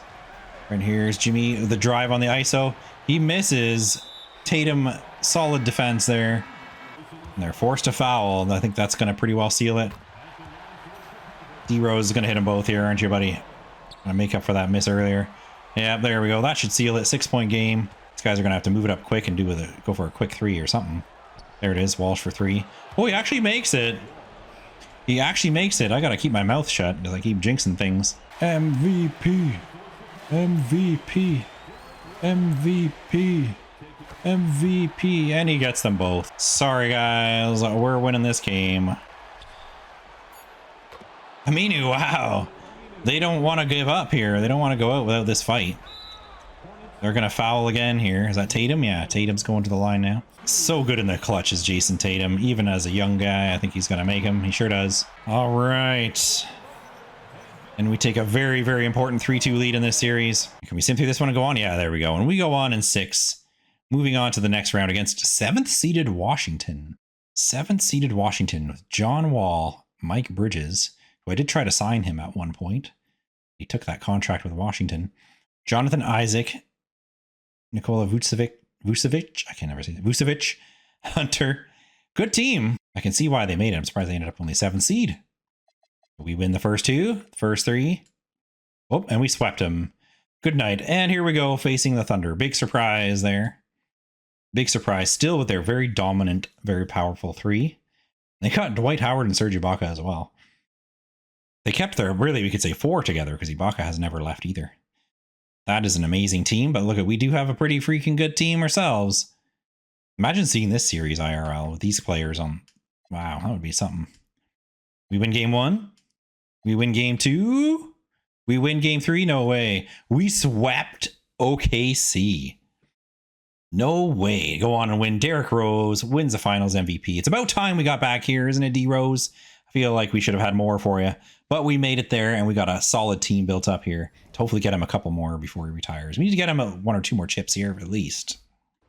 Right here's Jimmy, the drive on the ISO. He misses. Tatum, solid defense there. And they're forced to foul. I think that's going to pretty well seal it. D-Rose is going to hit them both here, aren't you, buddy? Gonna make up for that miss earlier. Yeah, there we go. That should seal it. 6-point game. These guys are going to have to move it up quick and go for a quick 3 or something. There it is. Walsh for 3. Oh, he actually makes it. He actually makes it. I got to keep my mouth shut because I keep jinxing things. MVP. MVP. MVP. MVP. And he gets them both. Sorry, guys. We're winning this game. Aminu, wow. They don't want to give up here. They don't want to go out without this fight. They're going to foul again here. Is that Tatum? Yeah, Tatum's going to the line now. So good in the clutch is Jason Tatum. Even as a young guy, I think he's going to make him. He sure does. All right. And we take a very, very important 3-2 lead in this series. Can we sim through this one and go on? Yeah, there we go. And we go on in 6. Moving on to the next round against 7th-seeded Washington. 7th-seeded Washington with John Wall, Mike Bridges, who I did try to sign him at one point. He took that contract with Washington. Jonathan Isaac, Nikola Vucevic, I can never say that. Vucevic, Hunter. Good team. I can see why they made it. I'm surprised they ended up only 7th seed. We win the first 2, first 3. Oh, and we swept them. Good night. And here we go, facing the Thunder. Big surprise there. Big surprise. Still with their very dominant, very powerful 3. They got Dwight Howard and Serge Ibaka as well. They kept their, really, we could say 4 together because Ibaka has never left either. That is an amazing team, but look, we do have a pretty freaking good team ourselves. Imagine seeing this series IRL with these players on. Wow, that would be something. We win game 1. We win game 2. We win game 3. No way. We swept OKC. No way. Go on and win. Derrick Rose wins the finals MVP. It's about time we got back here, isn't it, D Rose? I feel like we should have had more for you, but we made it there and we got a solid team built up here to hopefully get him a couple more before he retires. We need to get him 1 or 2 more chips here at least.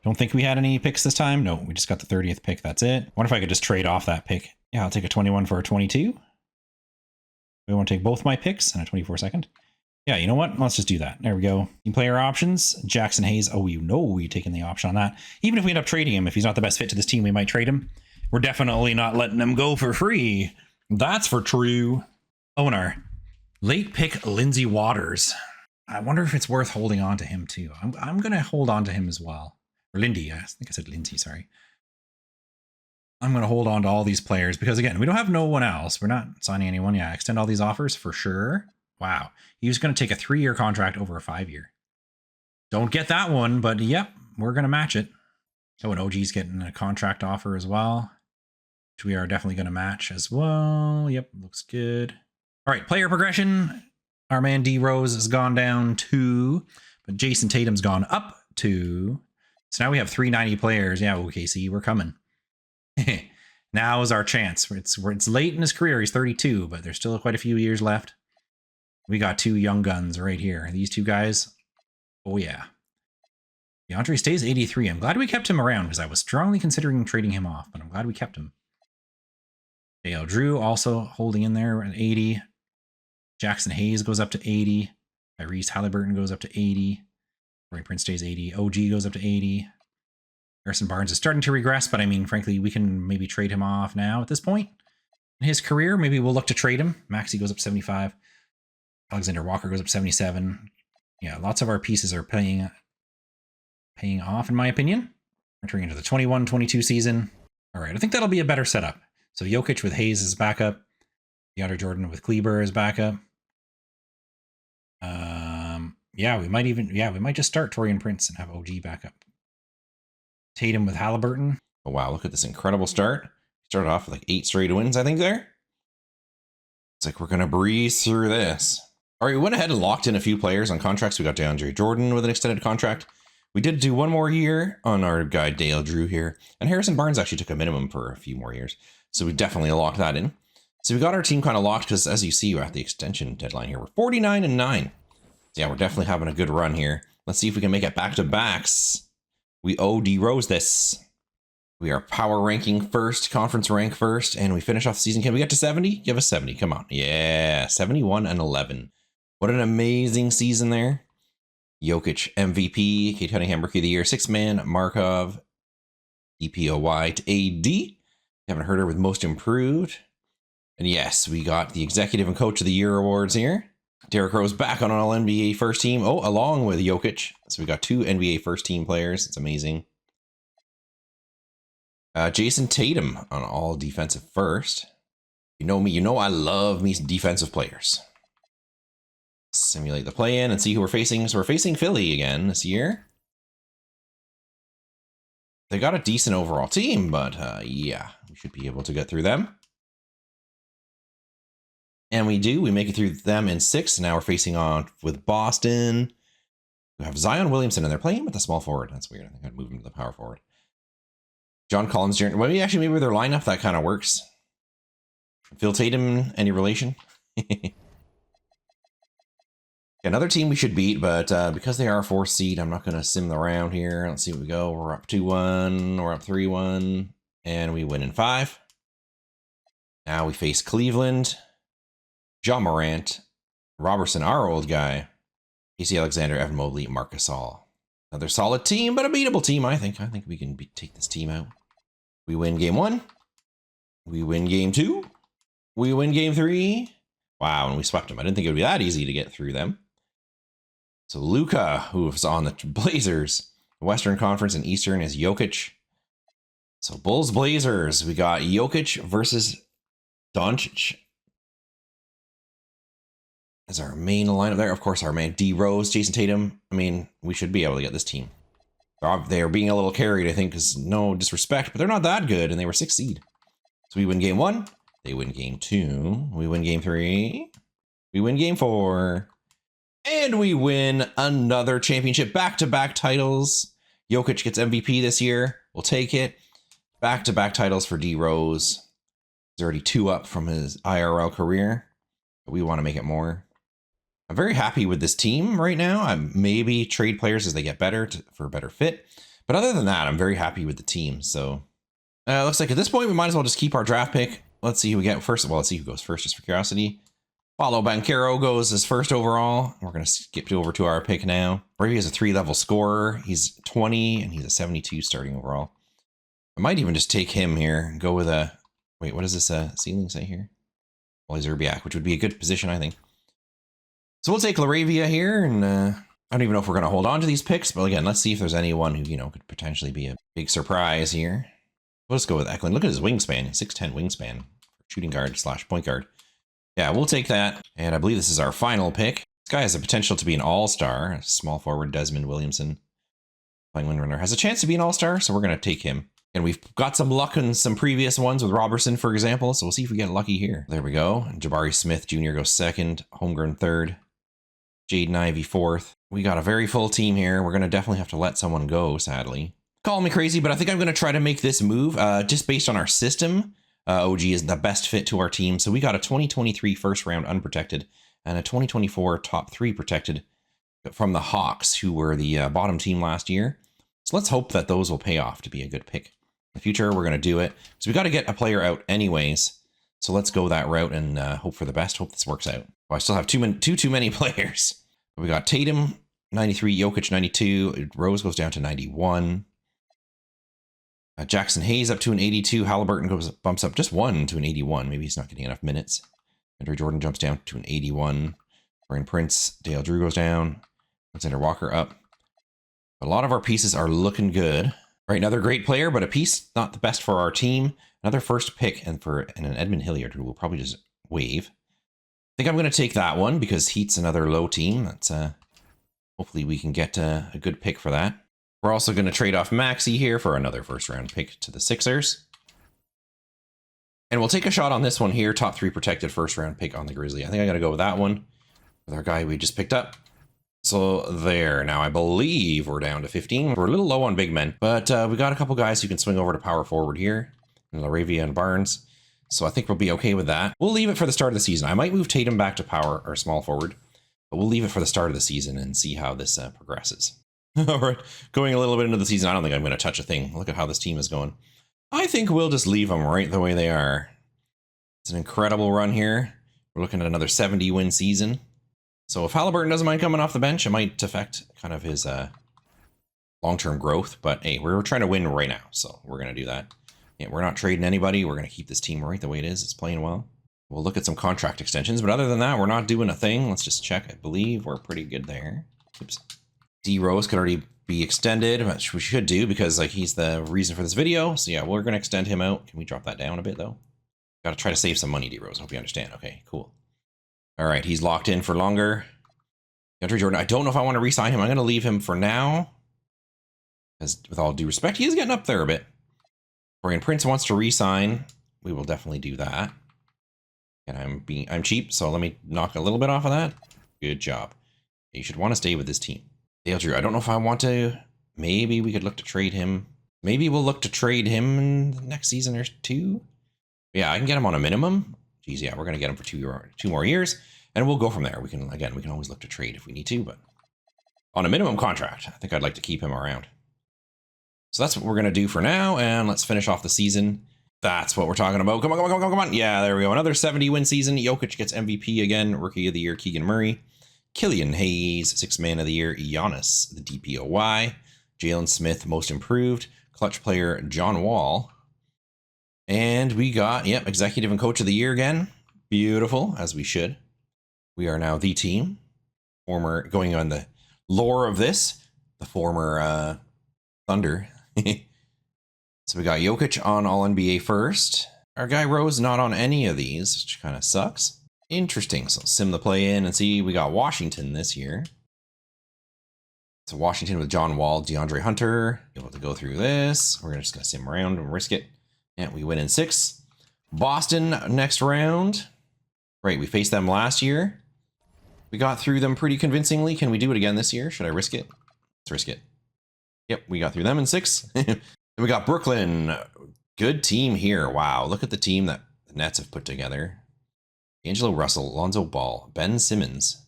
Don't think we had any picks this time. No, we just got the 30th pick. That's it. What if I could just trade off that pick? Yeah, I'll take a 21 for a 22. We want to take both my picks and a 24 second. Yeah, you know what? Let's just do that. There we go. Team player options. Jackson Hayes. Oh, you know we're taking the option on that. Even if we end up trading him, if he's not the best fit to this team, we might trade him. We're definitely not letting him go for free. That's for true. Oh, and our late pick, Lindsey Waters. I wonder if it's worth holding on to him too. I'm going to hold on to him as well. Or Lindy. I think I said Lindsey, sorry. I'm going to hold on to all these players because, again, we don't have no one else. We're not signing anyone. Yeah, extend all these offers for sure. Wow. He was going to take a 3-year contract over a 5-year. Don't get that one, but yep, we're going to match it. Oh, and OG's getting a contract offer as well, which we are definitely going to match as well. Yep, looks good. All right, player progression. Our man D Rose has gone down 2, but Jason Tatum's gone up 2. So now we have 390 players. Yeah, OKC, we're coming. Now is our chance. It's late in his career. He's 32, but there's still quite a few years left. We got 2 young guns right here. These 2 guys. Oh, yeah. DeAndre stays 83. I'm glad we kept him around because I was strongly considering trading him off, but I'm glad we kept him. Dale Drew also holding in there at 80. Jackson Hayes goes up to 80. Tyrese Halliburton goes up to 80. Roy Prince stays 80. OG goes up to 80. Harrison Barnes is starting to regress, but I mean, frankly, we can maybe trade him off now at this point in his career. Maybe we'll look to trade him. Maxey goes up 75. Alexander Walker goes up 77. Yeah, lots of our pieces are paying off, in my opinion. Entering into the 21-22 season. All right, I think that'll be a better setup. So Jokic with Hayes as backup. DeAndre Jordan with Kleber as backup. Yeah, we might just start Torian Prince and have OG backup. Tatum with Halliburton. Oh, wow, look at this incredible start. Started off with like 8 straight wins, I think, there. It's like we're going to breeze through this. All right, we went ahead and locked in a few players on contracts. We got DeAndre Jordan with an extended contract. We did do 1 more year on our guy Dale Drew here. And Harrison Barnes actually took a minimum for a few more years. So we definitely locked that in. So we got our team kind of locked because, as you see, we're at the extension deadline here. We're 49-9. So yeah, we're definitely having a good run here. Let's see if we can make it back-to-backs. We owe D Rose this. We are power ranking first, conference rank first, and we finish off the season. Can we get to 70? Give us 70. Come on. Yeah, 71 and 11. What an amazing season there. Jokic MVP, Cade Cunningham Rookie of the Year, Sixth Man, Markov, DPOY to AD. Haven't heard her with Most Improved. And yes, we got the Executive and Coach of the Year awards here. Derrick Rose back on an All-NBA first team. Oh, along with Jokic. So we got 2 NBA first team players. It's amazing. Jason Tatum on all defensive first. You know me, you know I love me defensive players. Simulate the play-in and see who we're facing. So we're facing Philly again this year. They got a decent overall team, but yeah, we should be able to get through them. And we do. We make it through them in 6. Now we're facing on with Boston. We have Zion Williamson, and they're playing with the small forward. That's weird. I think I'd move him to the power forward. John Collins Jr. Well, maybe with their lineup, that kind of works. Phil Tatum, any relation? Another team we should beat, but because they are a 4th seed, I'm not going to sim around here. Let's see what we go. We're up 2-1. We're up 3-1. And we win in 5. Now we face Cleveland, John Morant, Robertson, our old guy, Casey Alexander, Evan Mobley, Marc Gasol. Another solid team, but a beatable team, I think. I think we can take this team out. We win game 1. We win game 2. We win game 3. Wow, and we swept them. I didn't think it would be that easy to get through them. So Luka, who's on the Blazers, Western Conference and Eastern is Jokic. So Bulls Blazers, we got Jokic versus Doncic as our main lineup there. Of course, our man D Rose, Jason Tatum. I mean, we should be able to get this team. They are being a little carried, I think, because no disrespect, but they're not that good, and they were 6th seed. So we win game 1. They win game 2. We win game 3. We win game 4. And we win another championship. Back-to-back titles. Jokic gets MVP this year. We'll take it. Back-to-back titles for D Rose. He's already 2 up from his IRL career. But we want to make it more. I'm very happy with this team right now. I'm maybe trade players as they get better for a better fit. But other than that, I'm very happy with the team. So looks like at this point, we might as well just keep our draft pick. Let's see who we get first. Well, let's see who goes first just for curiosity. Paulo Banchero goes as first overall. We're going to skip over to our pick now. Brady is a 3-level scorer. He's 20 and he's a 72 starting overall. I might even just take him here and go with a... Wait, what does this ceiling say here? Well, he's Zerbiak, which would be a good position, I think. So we'll take Laravia here, and I don't even know if we're going to hold on to these picks, but again, let's see if there's anyone who, could potentially be a big surprise here. We'll just go with Eklund. Look at his wingspan, 6'10" wingspan, shooting guard / point guard. Yeah, we'll take that. And I believe this is our final pick. This guy has the potential to be an all-star. Small forward Desmond Williamson, playing windrunner, has a chance to be an all-star, so we're going to take him. And we've got some luck in some previous ones with Robertson, for example, so we'll see if we get lucky here. There we go. Jabari Smith Jr. goes 2nd, Holmgren 3rd, Jaden Ivey 4th. We got a very full team here. We're going to definitely have to let someone go, sadly. Call me crazy, but I think I'm going to try to make this move just based on our system. OG is the best fit to our team. So we got a 2023 first round unprotected and a 2024 top 3 protected from the Hawks, who were the bottom team last year. So let's hope that those will pay off to be a good pick. In the future, we're going to do it. So we got to get a player out anyways. So let's go that route and hope for the best. Hope this works out. Oh, I still have too many players. We got Tatum, 93, Jokic, 92. Rose goes down to 91. Jackson Hayes up to an 82. Halliburton bumps up just 1 to an 81. Maybe he's not getting enough minutes. Andrew Jordan jumps down to an 81. Brian Prince, Dale Drew goes down. Alexander Walker up. A lot of our pieces are looking good. Right, another great player, but a piece not the best for our team. Another first pick and an Edmund Hilliard, who will probably just waive. I think I'm going to take that one because Heat's another low team. That's hopefully we can get a good pick for that. We're also going to trade off Maxey here for another first round pick to the Sixers. And we'll take a shot on this one here. Top 3 protected first round pick on the Grizzly. I think I'm going to go with that one with our guy we just picked up. So there. Now I believe we're down to 15. We're a little low on big men, but we got a couple guys who can swing over to power forward here. Laravia and Barnes. So I think we'll be okay with that. We'll leave it for the start of the season. I might move Tatum back to power or small forward, but we'll leave it for the start of the season and see how this progresses. All right, going a little bit into the season, I don't think I'm going to touch a thing. Look at how this team is going. I think we'll just leave them right the way they are. It's an incredible run here. We're looking at another 70-win season. So if Halliburton doesn't mind coming off the bench, it might affect kind of his long-term growth. But hey, we're trying to win right now, so we're going to do that. Yeah, we're not trading anybody. We're going to keep this team right the way it is. It's playing well. We'll look at some contract extensions, but other than that, we're not doing a thing. Let's just check. I believe we're pretty good there. Oops. D Rose could already be extended, which we should do because like he's the reason for this video. So yeah, we're going to extend him out. Can we drop that down a bit though? Got to try to save some money, D Rose. Hope you understand. Okay, cool. All right, he's locked in for longer. DeAndre Jordan, I don't know if I want to re-sign him. I'm going to leave him for now. Because with all due respect, he is getting up there a bit. Torian Prince wants to re-sign. We will definitely do that. And I'm cheap, so let me knock a little bit off of that. Good job. You should want to stay with this team. Dale Drew, I don't know if I want to. Maybe we could look to trade him. Maybe we'll look to trade him in the next season or two. Yeah, I can get him on a minimum. Geez, yeah, we're going to get him for 2 more years. And we'll go from there. We can always look to trade if we need to, but on a minimum contract, I think I'd like to keep him around. So that's what we're going to do for now. And let's finish off the season. That's what we're talking about. Come on. Yeah, there we go. Another 70-win season. Jokic gets MVP again. Rookie of the Year, Keegan Murray. Killian Hayes, 6th Man of the Year. Giannis, the DPOY. Jalen Smith, Most Improved. Clutch Player, John Wall. And we got, Executive and Coach of the Year again. Beautiful, as we should. We are now the team. Going on the lore of this, the former Thunder. So we got Jokic on All-NBA first. Our guy Rose not on any of these, which kind of sucks. Interesting. So sim the play in and see. We got Washington this year. So Washington with John Wall, DeAndre Hunter. Able to go through this. We're just going to sim around and risk it. And we win in 6. Boston next round. Right, we faced them last year. We got through them pretty convincingly. Can we do it again this year? Should I risk it? Let's risk it. Yep, we got through them in 6. Then we got Brooklyn. Good team here. Wow, look at the team that the Nets have put together. Angelo Russell, Lonzo Ball, Ben Simmons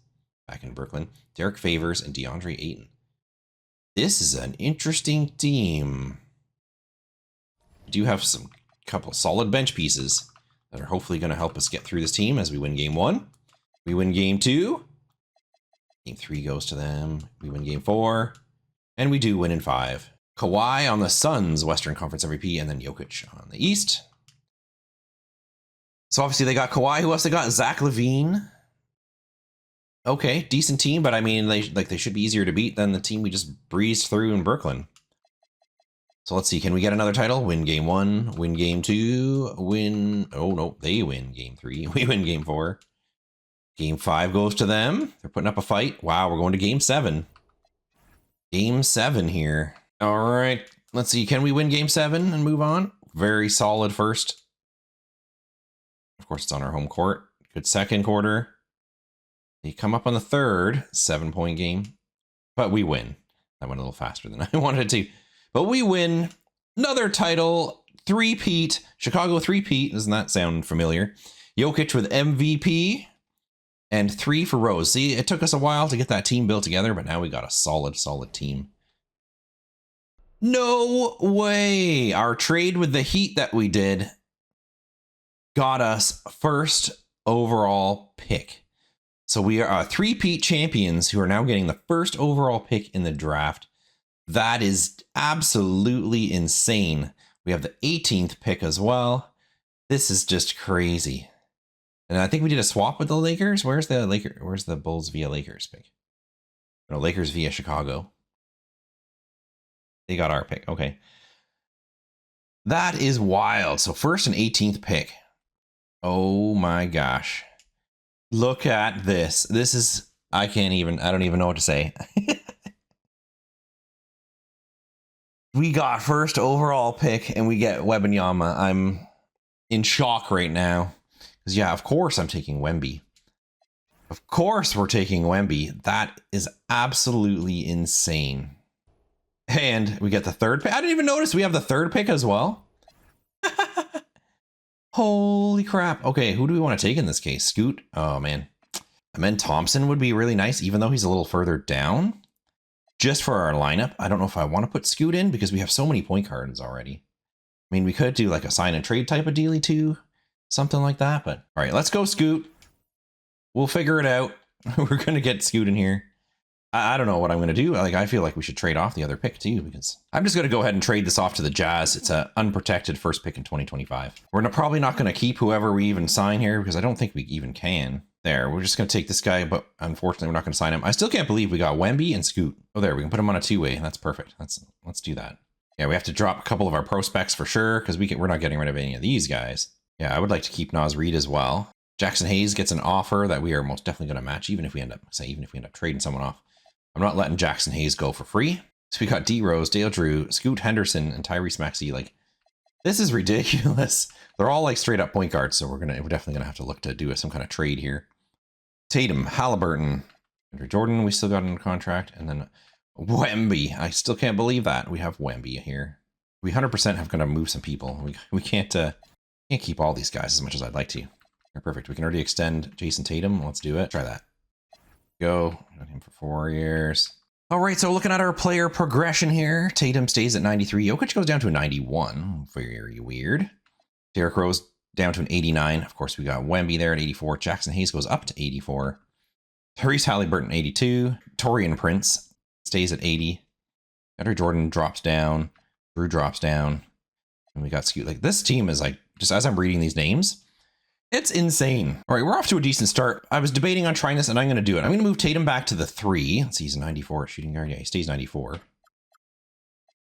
back in Brooklyn, Derek Favors, and DeAndre Ayton. This is an interesting team. We do have some couple solid bench pieces that are hopefully going to help us get through this team as we win game 1. We win game 2. Game 3 goes to them. We win game 4. And we do win in 5. Kawhi on the Suns, Western Conference MVP, and then Jokic on the East. So obviously they got Kawhi. Who else they got? Zach LaVine. Okay, decent team, but I mean, they should be easier to beat than the team we just breezed through in Brooklyn. So let's see, can we get another title? Win game 1, win game 2, win... Oh, no, they win game 3. We win game 4. Game 5 goes to them. They're putting up a fight. Wow, we're going to game 7. Game 7 here. All right, let's see. Can we win game 7 and move on? Very solid first. Of course, it's on our home court. Good second quarter. They come up on the third 7-point game, but we win. That went a little faster than I wanted it to. But we win. Another title. 3-peat. Chicago 3-peat. Doesn't that sound familiar? Jokic with MVP. And 3 for Rose. See, it took us a while to get that team built together, but now we got a solid team. No way! Our trade with the Heat that we did got us first overall pick. So we are 3-peat champions who are now getting the first overall pick in the draft. That is absolutely insane. We have the 18th pick as well. This is just crazy. And I think we did a swap with the Lakers. Where's the Bulls via Lakers pick? No, Lakers via Chicago. They got our pick. Okay. That is wild. So first and 18th pick. Oh my gosh. Look at this. This is, I don't even know what to say. We got first overall pick and we get Wembanyama. I'm in shock right now. Because yeah, of course I'm taking Wemby. Of course we're taking Wemby. That is absolutely insane. And we get the 3rd pick. I didn't even notice we have the 3rd pick as well. Holy crap. Okay, who do we want to take in this case? Scoot? Oh, man. Amen Thompson would be really nice, even though he's a little further down. Just for our lineup. I don't know if I want to put Scoot in because we have so many point guards already. I mean, we could do like a sign and trade type of dealie too. Something like that. But all right, let's go Scoot. We'll figure it out. We're going to get Scoot in here. I don't know what I'm going to do. Like, I feel like we should trade off the other pick too, because I'm just going to go ahead and trade this off to the Jazz. It's an unprotected first pick in 2025. We're probably not going to keep whoever we even sign here, because I don't think we even can. There, we're just going to take this guy, but unfortunately, we're not going to sign him. I still can't believe we got Wemby and Scoot. Oh, there, we can put him on a two-way. That's perfect. Let's do that. Yeah, we have to drop a couple of our prospects for sure, because we're not getting rid of any of these guys. Yeah, I would like to keep Naz Reid as well. Jackson Hayes gets an offer that we are most definitely going to match, even if we end up trading someone off. I'm not letting Jackson Hayes go for free. So we got D Rose, Dale Drew, Scoot Henderson, and Tyrese Maxey. Like, this is ridiculous. They're all like straight up point guards, so we're definitely gonna have to look to do some kind of trade here. Tatum, Halliburton, Andrew Jordan, we still got under contract, and then Wemby. I still can't believe that we have Wemby here. We 100% have gonna move some people. We can't keep all these guys as much as I'd like to. They're perfect. We can already extend Jason Tatum. Let's do it. Try that. Go. Got him for 4 years. All right, so looking at our player progression here, Tatum stays at 93. Jokic goes down to a 91. Very weird. Derrick Rose down to an 89. Of course, we got Wemby there at 84. Jackson Hayes goes up to 84. Tyrese Halliburton, 82. Taurean Prince stays at 80. Andrew Jordan drops down. Drew drops down. And we got Scoot. Like, this team is like, just as I'm reading these names, it's insane. All right, we're off to a decent start. I was debating on trying this, and I'm going to do it. I'm going to move Tatum back to the 3. Let's see, he's a 94 shooting guard. Yeah, he stays 94.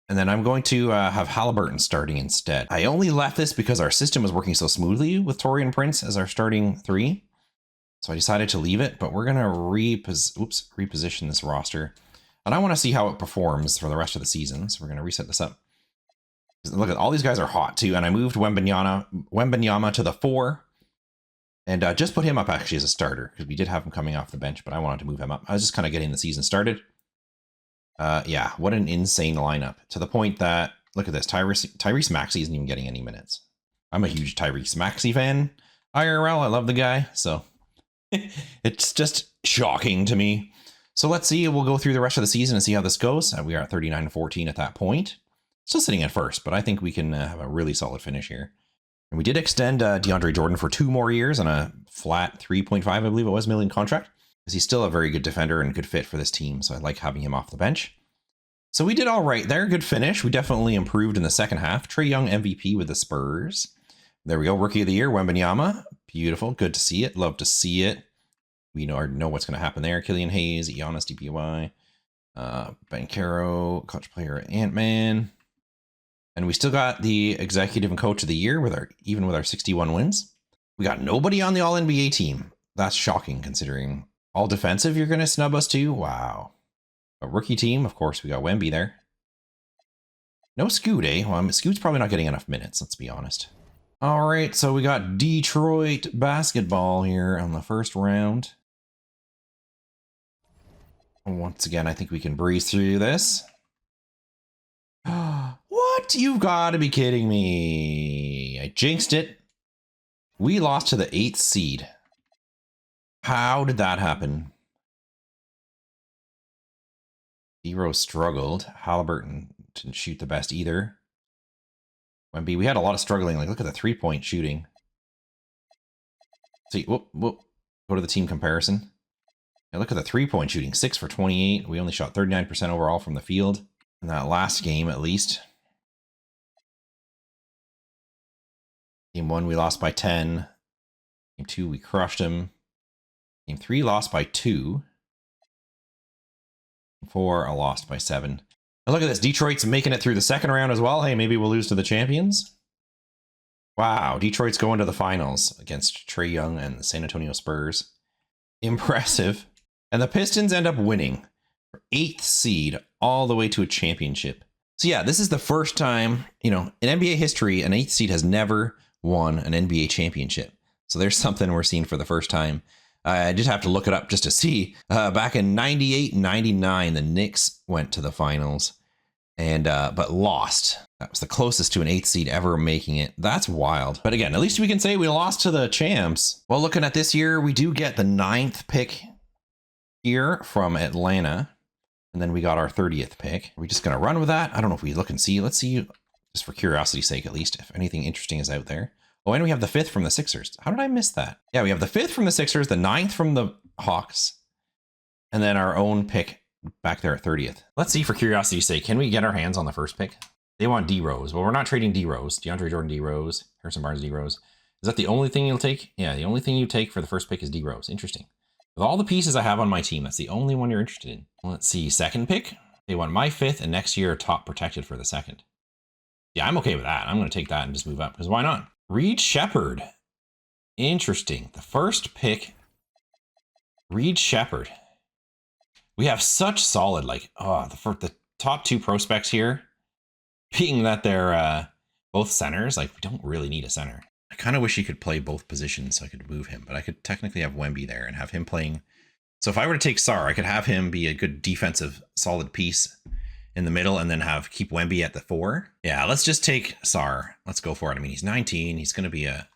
And then I'm going to have Halliburton starting instead. I only left this because our system was working so smoothly with Taurean Prince as our starting 3. So I decided to leave it, but we're going to reposition this roster. And I want to see how it performs for the rest of the season. So we're going to reset this up. Look at all these guys are hot too. And I moved Wembanyama to the 4. And just put him up actually as a starter, because we did have him coming off the bench, but I wanted to move him up. I was just kind of getting the season started. Yeah, what an insane lineup. To the point that, look at this, Tyrese Maxey isn't even getting any minutes. I'm a huge Tyrese Maxey fan. IRL, I love the guy. So it's just shocking to me. So let's see. We'll go through the rest of the season and see how this goes. We are at 39-14 at that point. Still sitting at first, but I think we can have a really solid finish here. And we did extend DeAndre Jordan for 2 more years on a flat 3.5, I believe it was, million contract, because he's still a very good defender and good fit for this team. So I like having him off the bench. So we did all right there. Good finish. We definitely improved in the second half. Trae Young MVP with the Spurs. There we go. Rookie of the year, Wembanyama. Beautiful. Good to see it. Love to see it. We know what's going to happen there. Killian Hayes, Giannis DPOY, Banchero, clutch player Ant-Man. And we still got the executive and coach of the year even with our 61 wins. We got nobody on the all NBA team. That's shocking considering all defensive you're going to snub us to. Wow. A rookie team. Of course, we got Wemby there. No Scoot, eh? Well, Scoot's probably not getting enough minutes. Let's be honest. All right. So we got Detroit basketball here on the first round. Once again, I think we can breeze through this. What? You've got to be kidding me. I jinxed it. We lost to the 8th seed. How did that happen? D-Rose struggled. Halliburton didn't shoot the best either. Wemby, we had a lot of struggling. Like, look at the 3-point shooting. See, whoop. Go to the team comparison. Now look at the 3-point shooting. 6 for 28. We only shot 39% overall from the field. In that last game, at least. Game 1, we lost by 10. Game 2, we crushed him. Game 3, lost by 2. Game 4, lost by 7. And look at this. Detroit's making it through the second round as well. Hey, maybe we'll lose to the champions. Wow, Detroit's going to the finals against Trae Young and the San Antonio Spurs. Impressive. And the Pistons end up winning. 8th seed all the way to a championship. So yeah, this is the first time, in NBA history, an 8th seed has never won an NBA championship. So there's something we're seeing for the first time. I just have to look it up just to see. Back in 98, 99, the Knicks went to the finals and but lost. That was the closest to an 8th seed ever making it. That's wild. But again, at least we can say we lost to the champs. Well, looking at this year, we do get the 9th pick here from Atlanta. And then we got our 30th pick. Are we just going to run with that? I don't know if we look and see. Let's see. Just for curiosity's sake, at least, if anything interesting is out there. Oh, and we have the 5th from the Sixers. How did I miss that? Yeah, we have the 5th from the Sixers, the 9th from the Hawks, and then our own pick back there at 30th. Let's see, for curiosity's sake, can we get our hands on the first pick? They want D Rose. Well, we're not trading D Rose. DeAndre Jordan D Rose, Harrison Barnes D Rose. Is that the only thing you'll take? Yeah, the only thing you take for the first pick is D Rose. Interesting. With all the pieces I have on my team, that's the only one you're interested in. Let's see, second pick. They want my 5th, and next year top protected for the 2nd. Yeah, I'm okay with that. I'm going to take that and just move up, because why not? Reed Shepherd. Interesting. The first pick, Reed Shepherd. We have such solid, like, the top 2 prospects here, being that they're both centers, like, we don't really need a center. I kind of wish he could play both positions so I could move him, but I could technically have Wemby there and have him playing. So if I were to take Sarr, I could have him be a good defensive solid piece in the middle and then keep Wemby at the 4. Yeah, let's just take Sarr. Let's go for it. I mean, he's 19. He's going to be a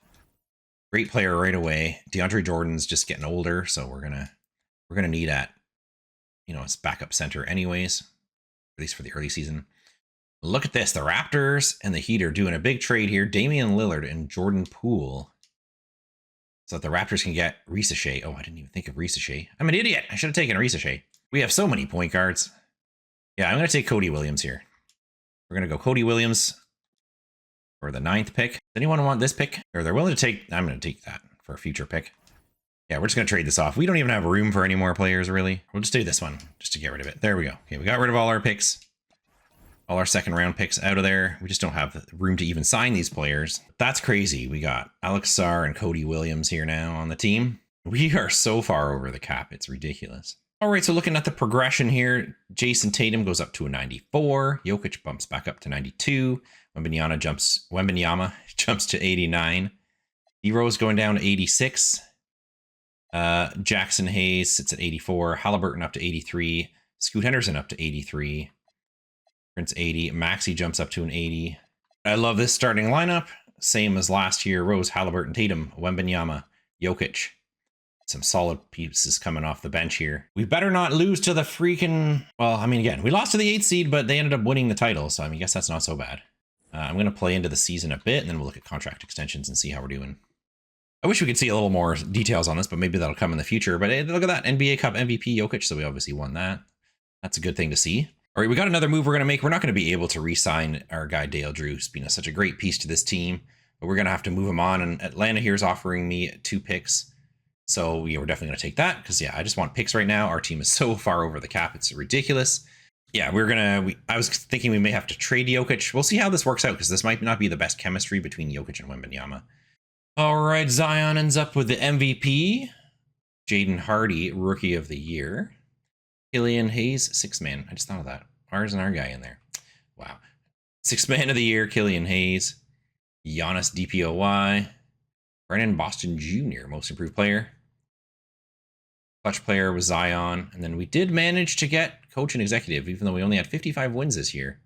great player right away. DeAndre Jordan's just getting older, so we're gonna need that, his backup center anyways, at least for the early season. Look at this. The Raptors and the Heat are doing a big trade here. Damian Lillard and Jordan Poole. So that the Raptors can get Risache. Oh, I didn't even think of Risache. I'm an idiot. I should have taken Risache. We have so many point guards. Yeah, I'm going to take Cody Williams here. We're going to go Cody Williams for the 9th pick. Does anyone want this pick? Or they're willing to take... I'm going to take that for a future pick. Yeah, we're just going to trade this off. We don't even have room for any more players, really. We'll just do this one, just to get rid of it. There we go. Okay, we got rid of all our picks. All our 2nd round picks out of there. We just don't have room to even sign these players. That's crazy. We got Alex Sarr and Cody Williams here now on the team. We are so far over the cap. It's ridiculous. All right, so looking at the progression here, Jason Tatum goes up to a 94. Jokic bumps back up to 92. Wembanyama jumps to 89. D Rose going down to 86. Jackson Hayes sits at 84. Halliburton up to 83. Scoot Henderson up to 83. Prince 80. Maxey jumps up to an 80. I love this starting lineup. Same as last year. Rose, Halliburton, Tatum, Wembanyama, Jokic. Some solid pieces coming off the bench here. We better not lose to the freaking... Well, I mean, again, we lost to the 8th seed, but they ended up winning the title. So, I mean, I guess that's not so bad. I'm going to play into the season a bit, and then we'll look at contract extensions and see how we're doing. I wish we could see a little more details on this, but maybe that'll come in the future. But hey, look at that. NBA Cup MVP Jokic. So we obviously won that. That's a good thing to see. All right, we got another move we're going to make. We're not going to be able to re-sign our guy Dale Drew. He's been such a great piece to this team, but we're going to have to move him on. And Atlanta here is offering me 2 picks. So we're definitely going to take that because, yeah, I just want picks right now. Our team is so far over the cap. It's ridiculous. Yeah, I was thinking we may have to trade Jokic. We'll see how this works out because this might not be the best chemistry between Jokic and Wembanyama. All right, Zion ends up with the MVP. Jaden Hardy, Rookie of the Year. Killian Hayes, 6th man. I just thought of that. Ours and our guy in there. Wow. 6th man of the year, Killian Hayes. Giannis DPOY. Brennan Boston Jr., most improved player. Clutch player was Zion. And then we did manage to get coach and executive, even though we only had 55 wins this year.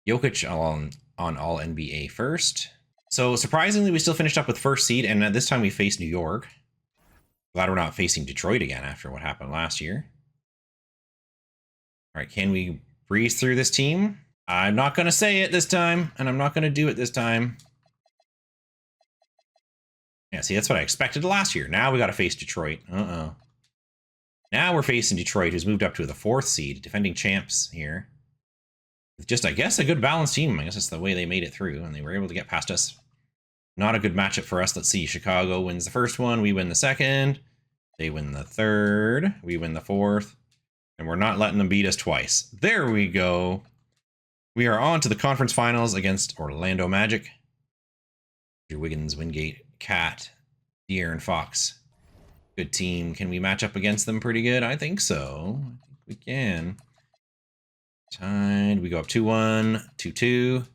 Jokic on all NBA first. So surprisingly, we still finished up with 1st seed. And this time we faced New York. Glad we're not facing Detroit again after what happened last year. All right, can we breeze through this team? I'm not going to say it this time, and I'm not going to do it this time. Yeah, see, that's what I expected last year. Now we got to face Detroit. Uh-oh. Now we're facing Detroit, who's moved up to the 4th seed, defending champs here. With just, I guess, a good balanced team. I guess that's the way they made it through, and they were able to get past us. Not a good matchup for us. Let's see. Chicago wins the 1st one. We win the 2nd. They win the 3rd. We win the 4th. And we're not letting them beat us twice. There we go. We are on to the conference finals against Orlando Magic. Andrew Wiggins, Wingate, Cat, De'Aaron Fox. Good team. Can we match up against them pretty good? I think so. I think we can. Tied. We go up 2-1, 2-2.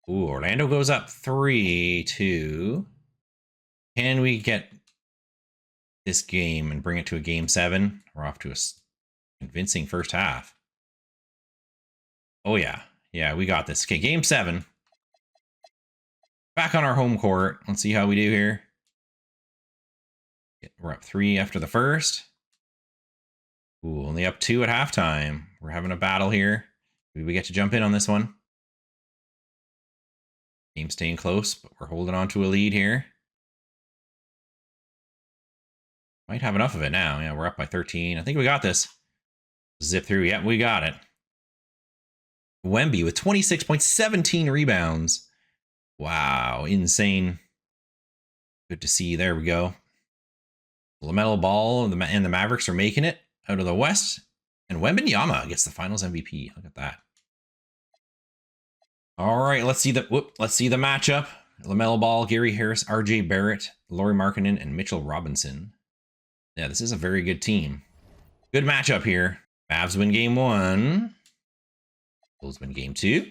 Ooh, Orlando goes up 3-2. Can we get this game and bring it to a game 7? We're off to a convincing first half. Oh, yeah. Yeah, we got this. Okay, game 7. Back on our home court. Let's see how we do here. We're up 3 after the first. Ooh, only up 2 at halftime. We're having a battle here. We get to jump in on this one. Game staying close, but we're holding on to a lead here. Might have enough of it now. Yeah, we're up by 13. I think we got this. Zip through. Yep, we got it. Wemby with 26.17 rebounds. Wow, insane. Good to see. There we go. LaMelo Ball and the Mavericks are making it out of the West. And Wembanyama gets the Finals MVP. Look at that. All right, let's see the matchup. LaMelo Ball, Gary Harris, RJ Barrett, Lauri Markkanen, and Mitchell Robinson. Yeah, this is a very good team. Good matchup here. Mavs win game 1. Bulls win game 2.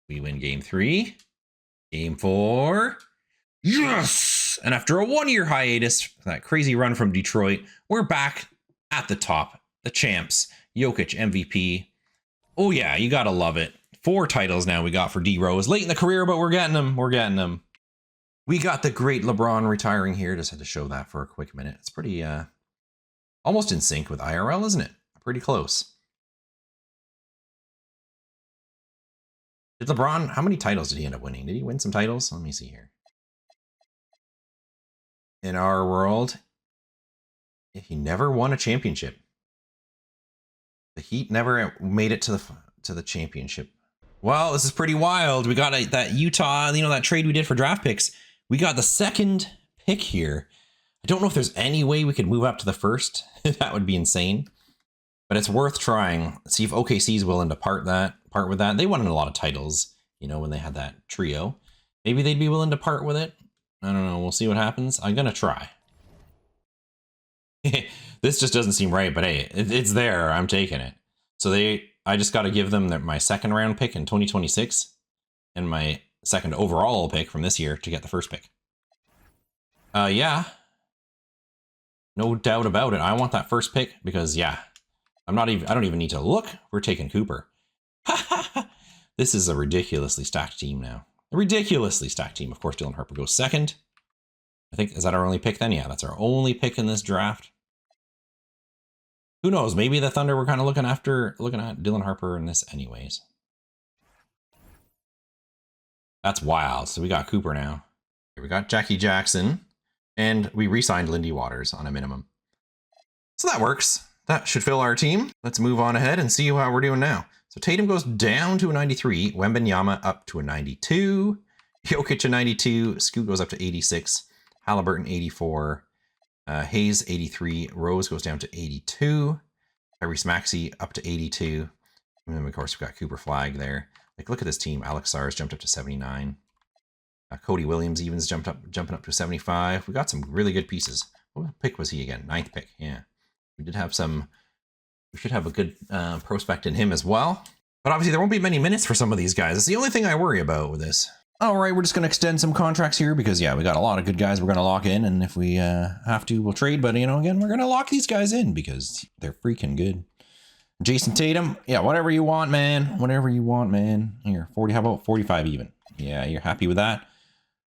We win game 3. Game 4. Yes! And after a 1-year hiatus, that crazy run from Detroit, we're back at the top. The champs. Jokic MVP. Oh yeah, you gotta love it. 4 titles now we got for D Rose. Late in the career, but we're getting them. We're getting them. We got the great LeBron retiring here. Just had to show that for a quick minute. It's pretty almost in sync with IRL, isn't it? Pretty close. Did LeBron, how many titles did he end up winning? Did he win some titles? Let me see here. In our world, he never won a championship. The Heat never made it to the championship. Well, this is pretty wild. We got that Utah, that trade we did for draft picks. We got the 2nd pick here. I don't know if there's any way we could move up to the 1st. That would be insane. But it's worth trying. See if OKC is willing to part with that. They won a lot of titles, when they had that trio. Maybe they'd be willing to part with it. I don't know. We'll see what happens. I'm gonna try. This just doesn't seem right, but hey, it's there. I'm taking it. So I just got to give them my 2nd round pick in 2026 and my 2nd overall pick from this year to get the 1st pick. Yeah. No doubt about it. I want that 1st pick because yeah, I don't even need to look. We're taking Cooper. This is a ridiculously stacked team now. A ridiculously stacked team. Of course, Dylan Harper goes 2nd. I think, is that our only pick then? Yeah, that's our only pick in this draft. Who knows? Maybe the Thunder were kind of looking at Dylan Harper in this anyways. That's wild. So we got Cooper now. Here we got Jackie Jackson. And we re-signed Lindy Waters on a minimum. So that works. That should fill our team. Let's move on ahead and see how we're doing now. So Tatum goes down to a 93. Wembanyama up to a 92. Jokic a 92. Scoot goes up to 86. Halliburton 84. Hayes 83. Rose goes down to 82. Tyrese Maxey up to 82. And then of course we've got Cooper Flag there. Like look at this team. Alex Sars jumped up to 79. Cody Williams evens jumping up to 75. We got some really good pieces. What pick was he again? 9th pick. Yeah, we did have some. We should have a good prospect in him as well. But obviously there won't be many minutes for some of these guys. It's the only thing I worry about with this. All right, we're just going to extend some contracts here because, yeah, we got a lot of good guys we're going to lock in. And if we have to, we'll trade. But, again, we're going to lock these guys in because they're freaking good. Jason Tatum. Yeah, whatever you want, man. Whatever you want, man. Here, 40. How about 45 even? Yeah, you're happy with that?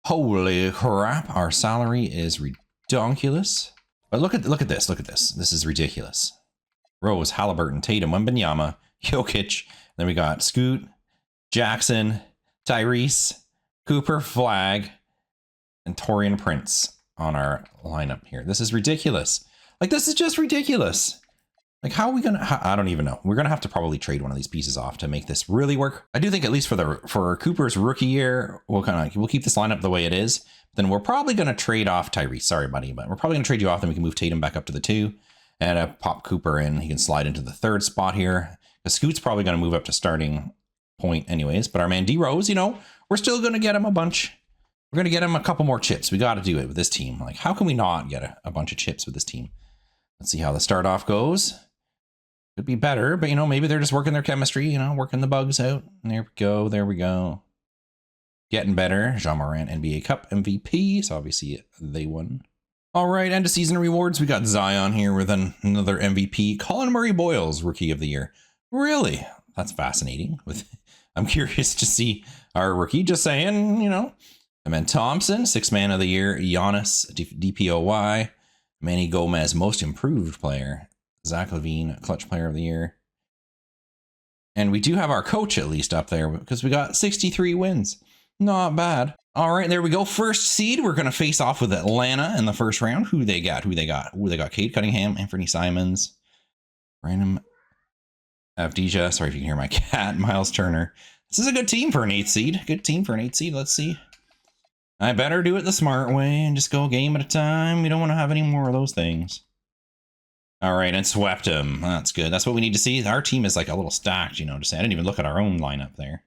Holy crap. Our salary is ridiculous. But look at this. Look at this. This is ridiculous. Rose, Halliburton, Tatum, Wembanyama, Jokic. Then we got Scoot, Jackson, Tyrese, Cooper Flag, and Taurean Prince on our lineup here. This is ridiculous. Like, this is just ridiculous. Like, how are we gonna? I don't even know. We're gonna have to probably trade one of these pieces off to make this really work. I do think at least for Cooper's rookie year, we'll keep this lineup the way it is. Then we're probably gonna trade off Tyrese. Sorry, buddy, but we're probably gonna trade you off. Then we can move Tatum back up to the 2 and pop Cooper in. He can slide into the 3rd spot here. The Scoot's probably gonna move up to starting point anyways. But our man D Rose, we're still gonna get him a bunch. We're gonna get him a couple more chips. We got to do it with this team. Like, how can we not get a bunch of chips with this team? Let's see how the start off goes. Could be better, but maybe they're just working their chemistry, working the bugs out. And there we go. There we go. Getting better. Jean Morant, NBA Cup MVP. So obviously they won. All right, end of season rewards. We got Zion here with another MVP. Colin Murray Boyles, Rookie of the Year. Really? That's fascinating. I'm curious to see our rookie. Just saying, And then Thompson, 6th Man of the Year. Giannis, DPOY. Manny Gomez, Most Improved Player. Zach Levine, Clutch Player of the Year. And we do have our coach at least up there because we got 63 wins. Not bad. All right, there we go. First seed. We're going to face off with Atlanta in the first round. Who they got? Ooh, they got Cade Cunningham, Anthony Simons, random Avdija. Sorry if you can hear my cat. Miles Turner. This is a good team for an 8th seed. Good team for an 8th seed. Let's see. I better do it the smart way and just go a game at a time. We don't want to have any more of those things. All right, and swept him. That's good. That's what we need to see. Our team is like a little stacked, you know, to say. I didn't even look at our own lineup there.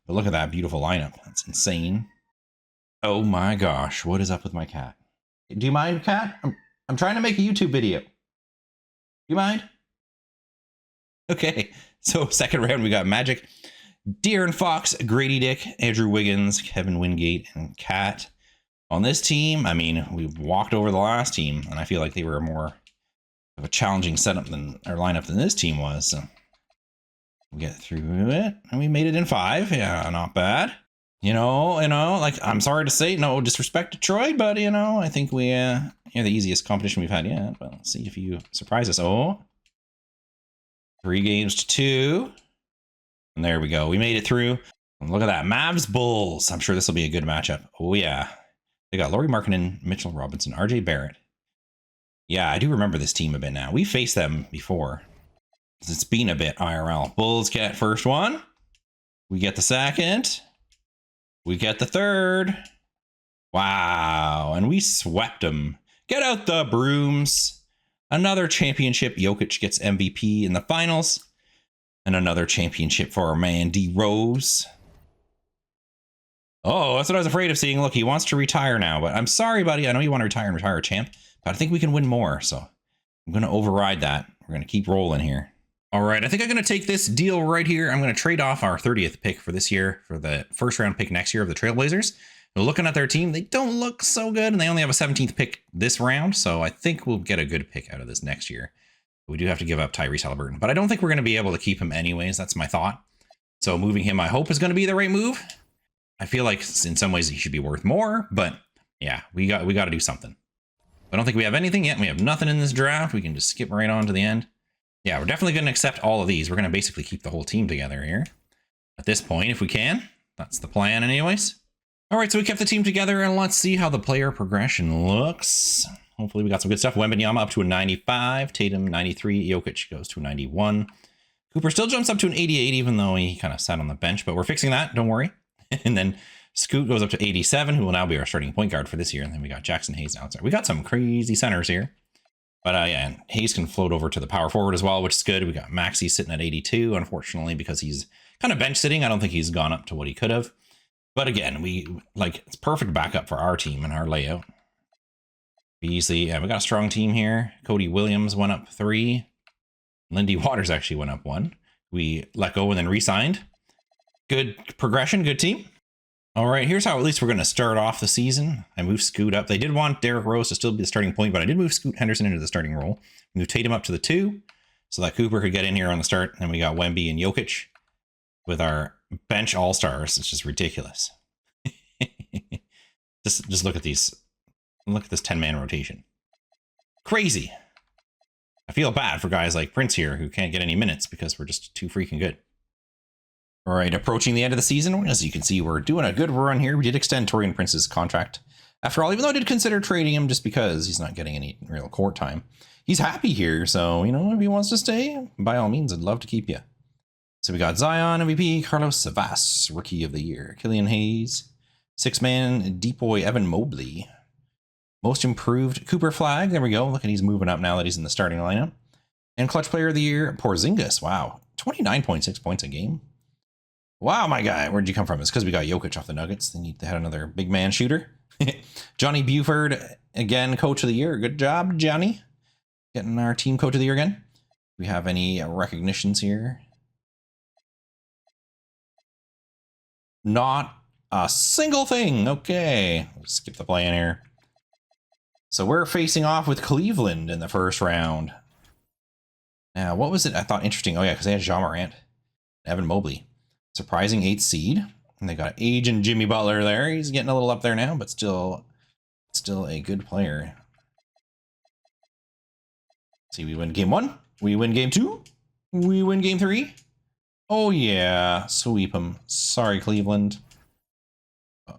But look at that beautiful lineup. That's insane. Oh my gosh, what is up with my cat? Do you mind, cat? I'm trying to make a YouTube video. You mind? Okay, so second round we got Magic, De'Aaron Fox, Grady Dick, Andrew Wiggins, Kevin Wingate, and Cat. On this team, I mean, we walked over the last team, and I feel like they were more of a challenging setup than our lineup than this team was. So we get through it, and we made it in 5. Yeah, not bad. You know, like, I'm sorry to say, no disrespect to Troy, but, you know, I think we, the easiest competition we've had yet. But let's see if you surprise us. Oh, 3 games to 2. And there we go. We made it through. And look at that. Mavs Bulls. I'm sure this will be a good matchup. Oh, yeah. They got Lauri Markkanen, Mitchell Robinson, RJ Barrett. Yeah, I do remember this team a bit now. We faced them before. It's been a bit IRL. Bulls get first one. We get the second. We get the third. Wow. And we swept them. Get out the brooms. Another championship. Jokic gets MVP in the finals. And another championship for our man, D Rose. Oh, that's what I was afraid of seeing. Look, he wants to retire now. But I'm sorry, buddy. I know you want to retire and retire a champ. But I think we can win more. So I'm going to override that. We're going to keep rolling here. All right, I think I'm going to take this deal right here. I'm going to trade off our 30th pick for this year for the first round pick next year of the Trailblazers. But looking at their team, they don't look so good, and they only have a 17th pick this round, so I think we'll get a good pick out of this next year. We do have to give up Tyrese Haliburton, but I don't think we're going to be able to keep him anyways. That's my thought. So moving him, I hope, is going to be the right move. I feel like in some ways he should be worth more, but yeah, we got to do something. I don't think we have anything yet. We have nothing in this draft. We can just skip right on to the end. Yeah, we're definitely going to accept all of these. We're going to basically keep the whole team together here at this point, if we can. That's the plan anyways. All right, so we kept the team together, and let's see how the player progression looks. Hopefully we got some good stuff. Wembanyama up to a 95. Tatum, 93. Jokic goes to a 91. Cooper still jumps up to an 88, even though he kind of sat on the bench, but we're fixing that. Don't worry. And then Scoot goes up to 87, who will now be our starting point guard for this year. And then we got Jackson Hayes outside. We got some crazy centers here. But yeah, and Hayes can float over to the power forward as well, which is good. We got Maxey sitting at 82, unfortunately, because he's kind of bench sitting. I don't think he's gone up to what he could have. But again, it's perfect backup for our team and our layout. Beasley, yeah, we got a strong team here. Cody Williams went up 3. Lindy Waters actually went up 1. We let go and then re-signed. Good progression, good team. All right, here's how at least we're going to start off the season. I moved Scoot up. They did want Derrick Rose to still be the starting point, but I did move Scoot Henderson into the starting role. Moved Tatum up to the 2 so that Cooper could get in here on the start. And we got Wemby and Jokic with our bench all-stars. It's just ridiculous. just look at these. Look at this 10-man rotation. Crazy. I feel bad for guys like Prince here who can't get any minutes because we're just too freaking good. All right, approaching the end of the season, as you can see, we're doing a good run here. We did extend Taurean Prince's contract. After all, even though I did consider trading him just because he's not getting any real court time. He's happy here, so, you know, if he wants to stay, by all means, I'd love to keep you. So we got Zion, MVP, Carlos Savas, Rookie of the Year, Killian Hayes, 6-man, Deep Boy, Evan Mobley, Most Improved, Cooper Flag. There we go. Look at he's moving up now that he's in the starting lineup. And Clutch Player of the Year, Porzingis. Wow, 29.6 points a game. Wow, my guy, where'd you come from? It's because we got Jokic off the Nuggets. They had another big man shooter. Johnny Buford, again, Coach of the Year. Good job, Johnny. Getting our team Coach of the Year again. Do we have any recognitions here? Not a single thing. Okay, we'll skip the play in here. So we're facing off with Cleveland in the first round. Now, what was it I thought interesting? Oh, yeah, because they had Ja Morant, Evan Mobley. Surprising 8th seed. And they got aging Jimmy Butler there. He's getting a little up there now, but still a good player. See, we win game 1. We win game 2. We win game 3. Oh, yeah. Sweep them. Sorry, Cleveland.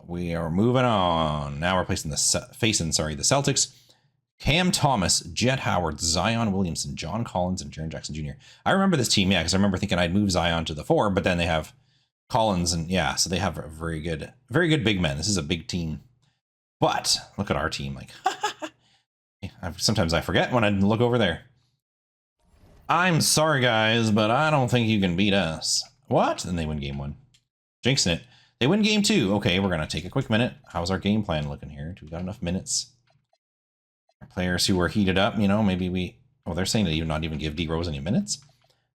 we are moving on. Now we're facing the Celtics. Cam Thomas, Jet Howard, Zion Williamson, John Collins, and Jaren Jackson Jr. I remember this team, yeah, because I remember thinking I'd move Zion to the 4, but then they have Collins, and yeah, so they have a very good big men. This is a big team. But look at our team, like sometimes I forget when I look over there. I'm sorry, guys, but I don't think you can beat us. What? And they win game 1. Jinxing it. They win game 2. Okay, we're gonna take a quick minute. How's our game plan looking here? Do we got enough minutes? Our players who are heated up, you know, maybe we. Oh, they're saying that you not even give D Rose any minutes.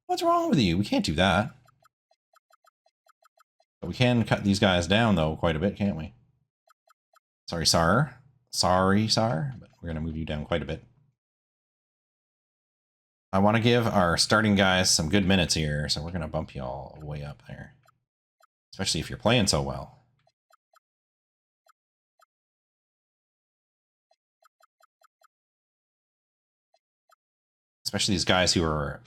What's wrong with you? We can't do that. But we can cut these guys down though quite a bit, can't we? Sorry, Sar. Sorry, Sar. But we're gonna move you down quite a bit. I want to give our starting guys some good minutes here, so we're gonna bump you all way up there. Especially if you're playing so well. Especially these guys who are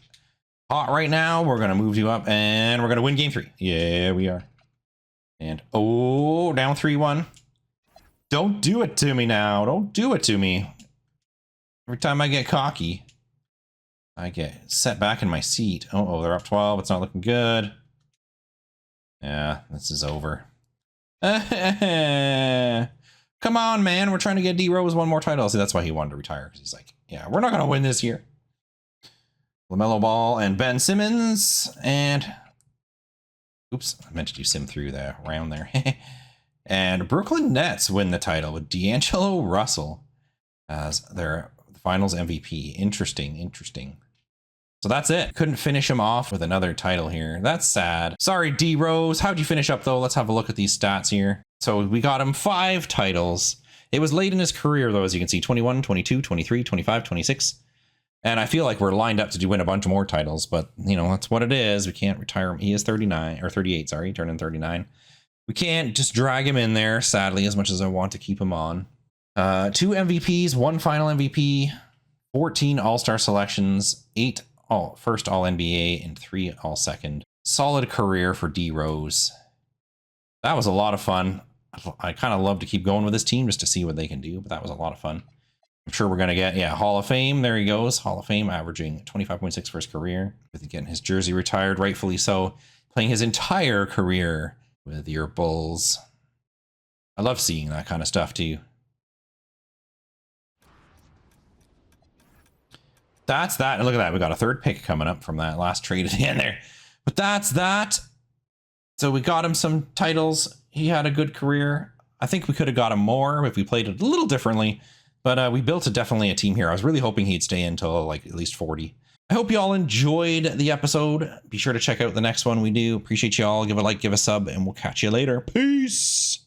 hot right now. We're going to move you up and we're going to win game 3. Yeah, we are. And, oh, down 3-1. Don't do it to me now. Don't do it to me. Every time I get cocky, I get set back in my seat. Oh, they're up 12. It's not looking good. Yeah, this is over. Come on, man. We're trying to get D Rose one more title. See, that's why he wanted to retire. Because he's like, yeah, we're not going to win this year. LaMelo Ball and Ben Simmons. And, oops, I meant to do sim through the round there. And Brooklyn Nets win the title with D'Angelo Russell as their finals MVP. Interesting, interesting. So that's it. Couldn't finish him off with another title here. That's sad. Sorry, D Rose. How'd you finish up though? Let's have a look at these stats here. So we got him 5 titles. It was late in his career though, as you can see, 21, 22, 23, 25, 26. And I feel like we're lined up to win a bunch more titles, but you know, that's what it is. We can't retire him. He is 39 or 38, sorry, turning 39. We can't just drag him in there, sadly, as much as I want to keep him on. 2 MVPs, 1 final MVP, 14 All-Star selections, 8 first All-NBA, and 3 All-Second. Solid career for D Rose. That was a lot of fun. I kind of love to keep going with this team just to see what they can do, but that was a lot of fun. I'm sure we're going to get, yeah, Hall of Fame. There he goes. Hall of Fame, averaging 25.6 for his career. With getting his jersey retired, rightfully so. Playing his entire career with your Bulls. I love seeing that kind of stuff, too. That's that. And look at that. We got a 3rd pick coming up from that last trade at the end there. But that's that. So we got him some titles. He had a good career. I think we could have got him more if we played it a little differently. But we built definitely a team here. I was really hoping he'd stay until like at least 40. I hope you all enjoyed the episode. Be sure to check out the next one we do. Appreciate you all. Give a like, give a sub, and we'll catch you later. Peace.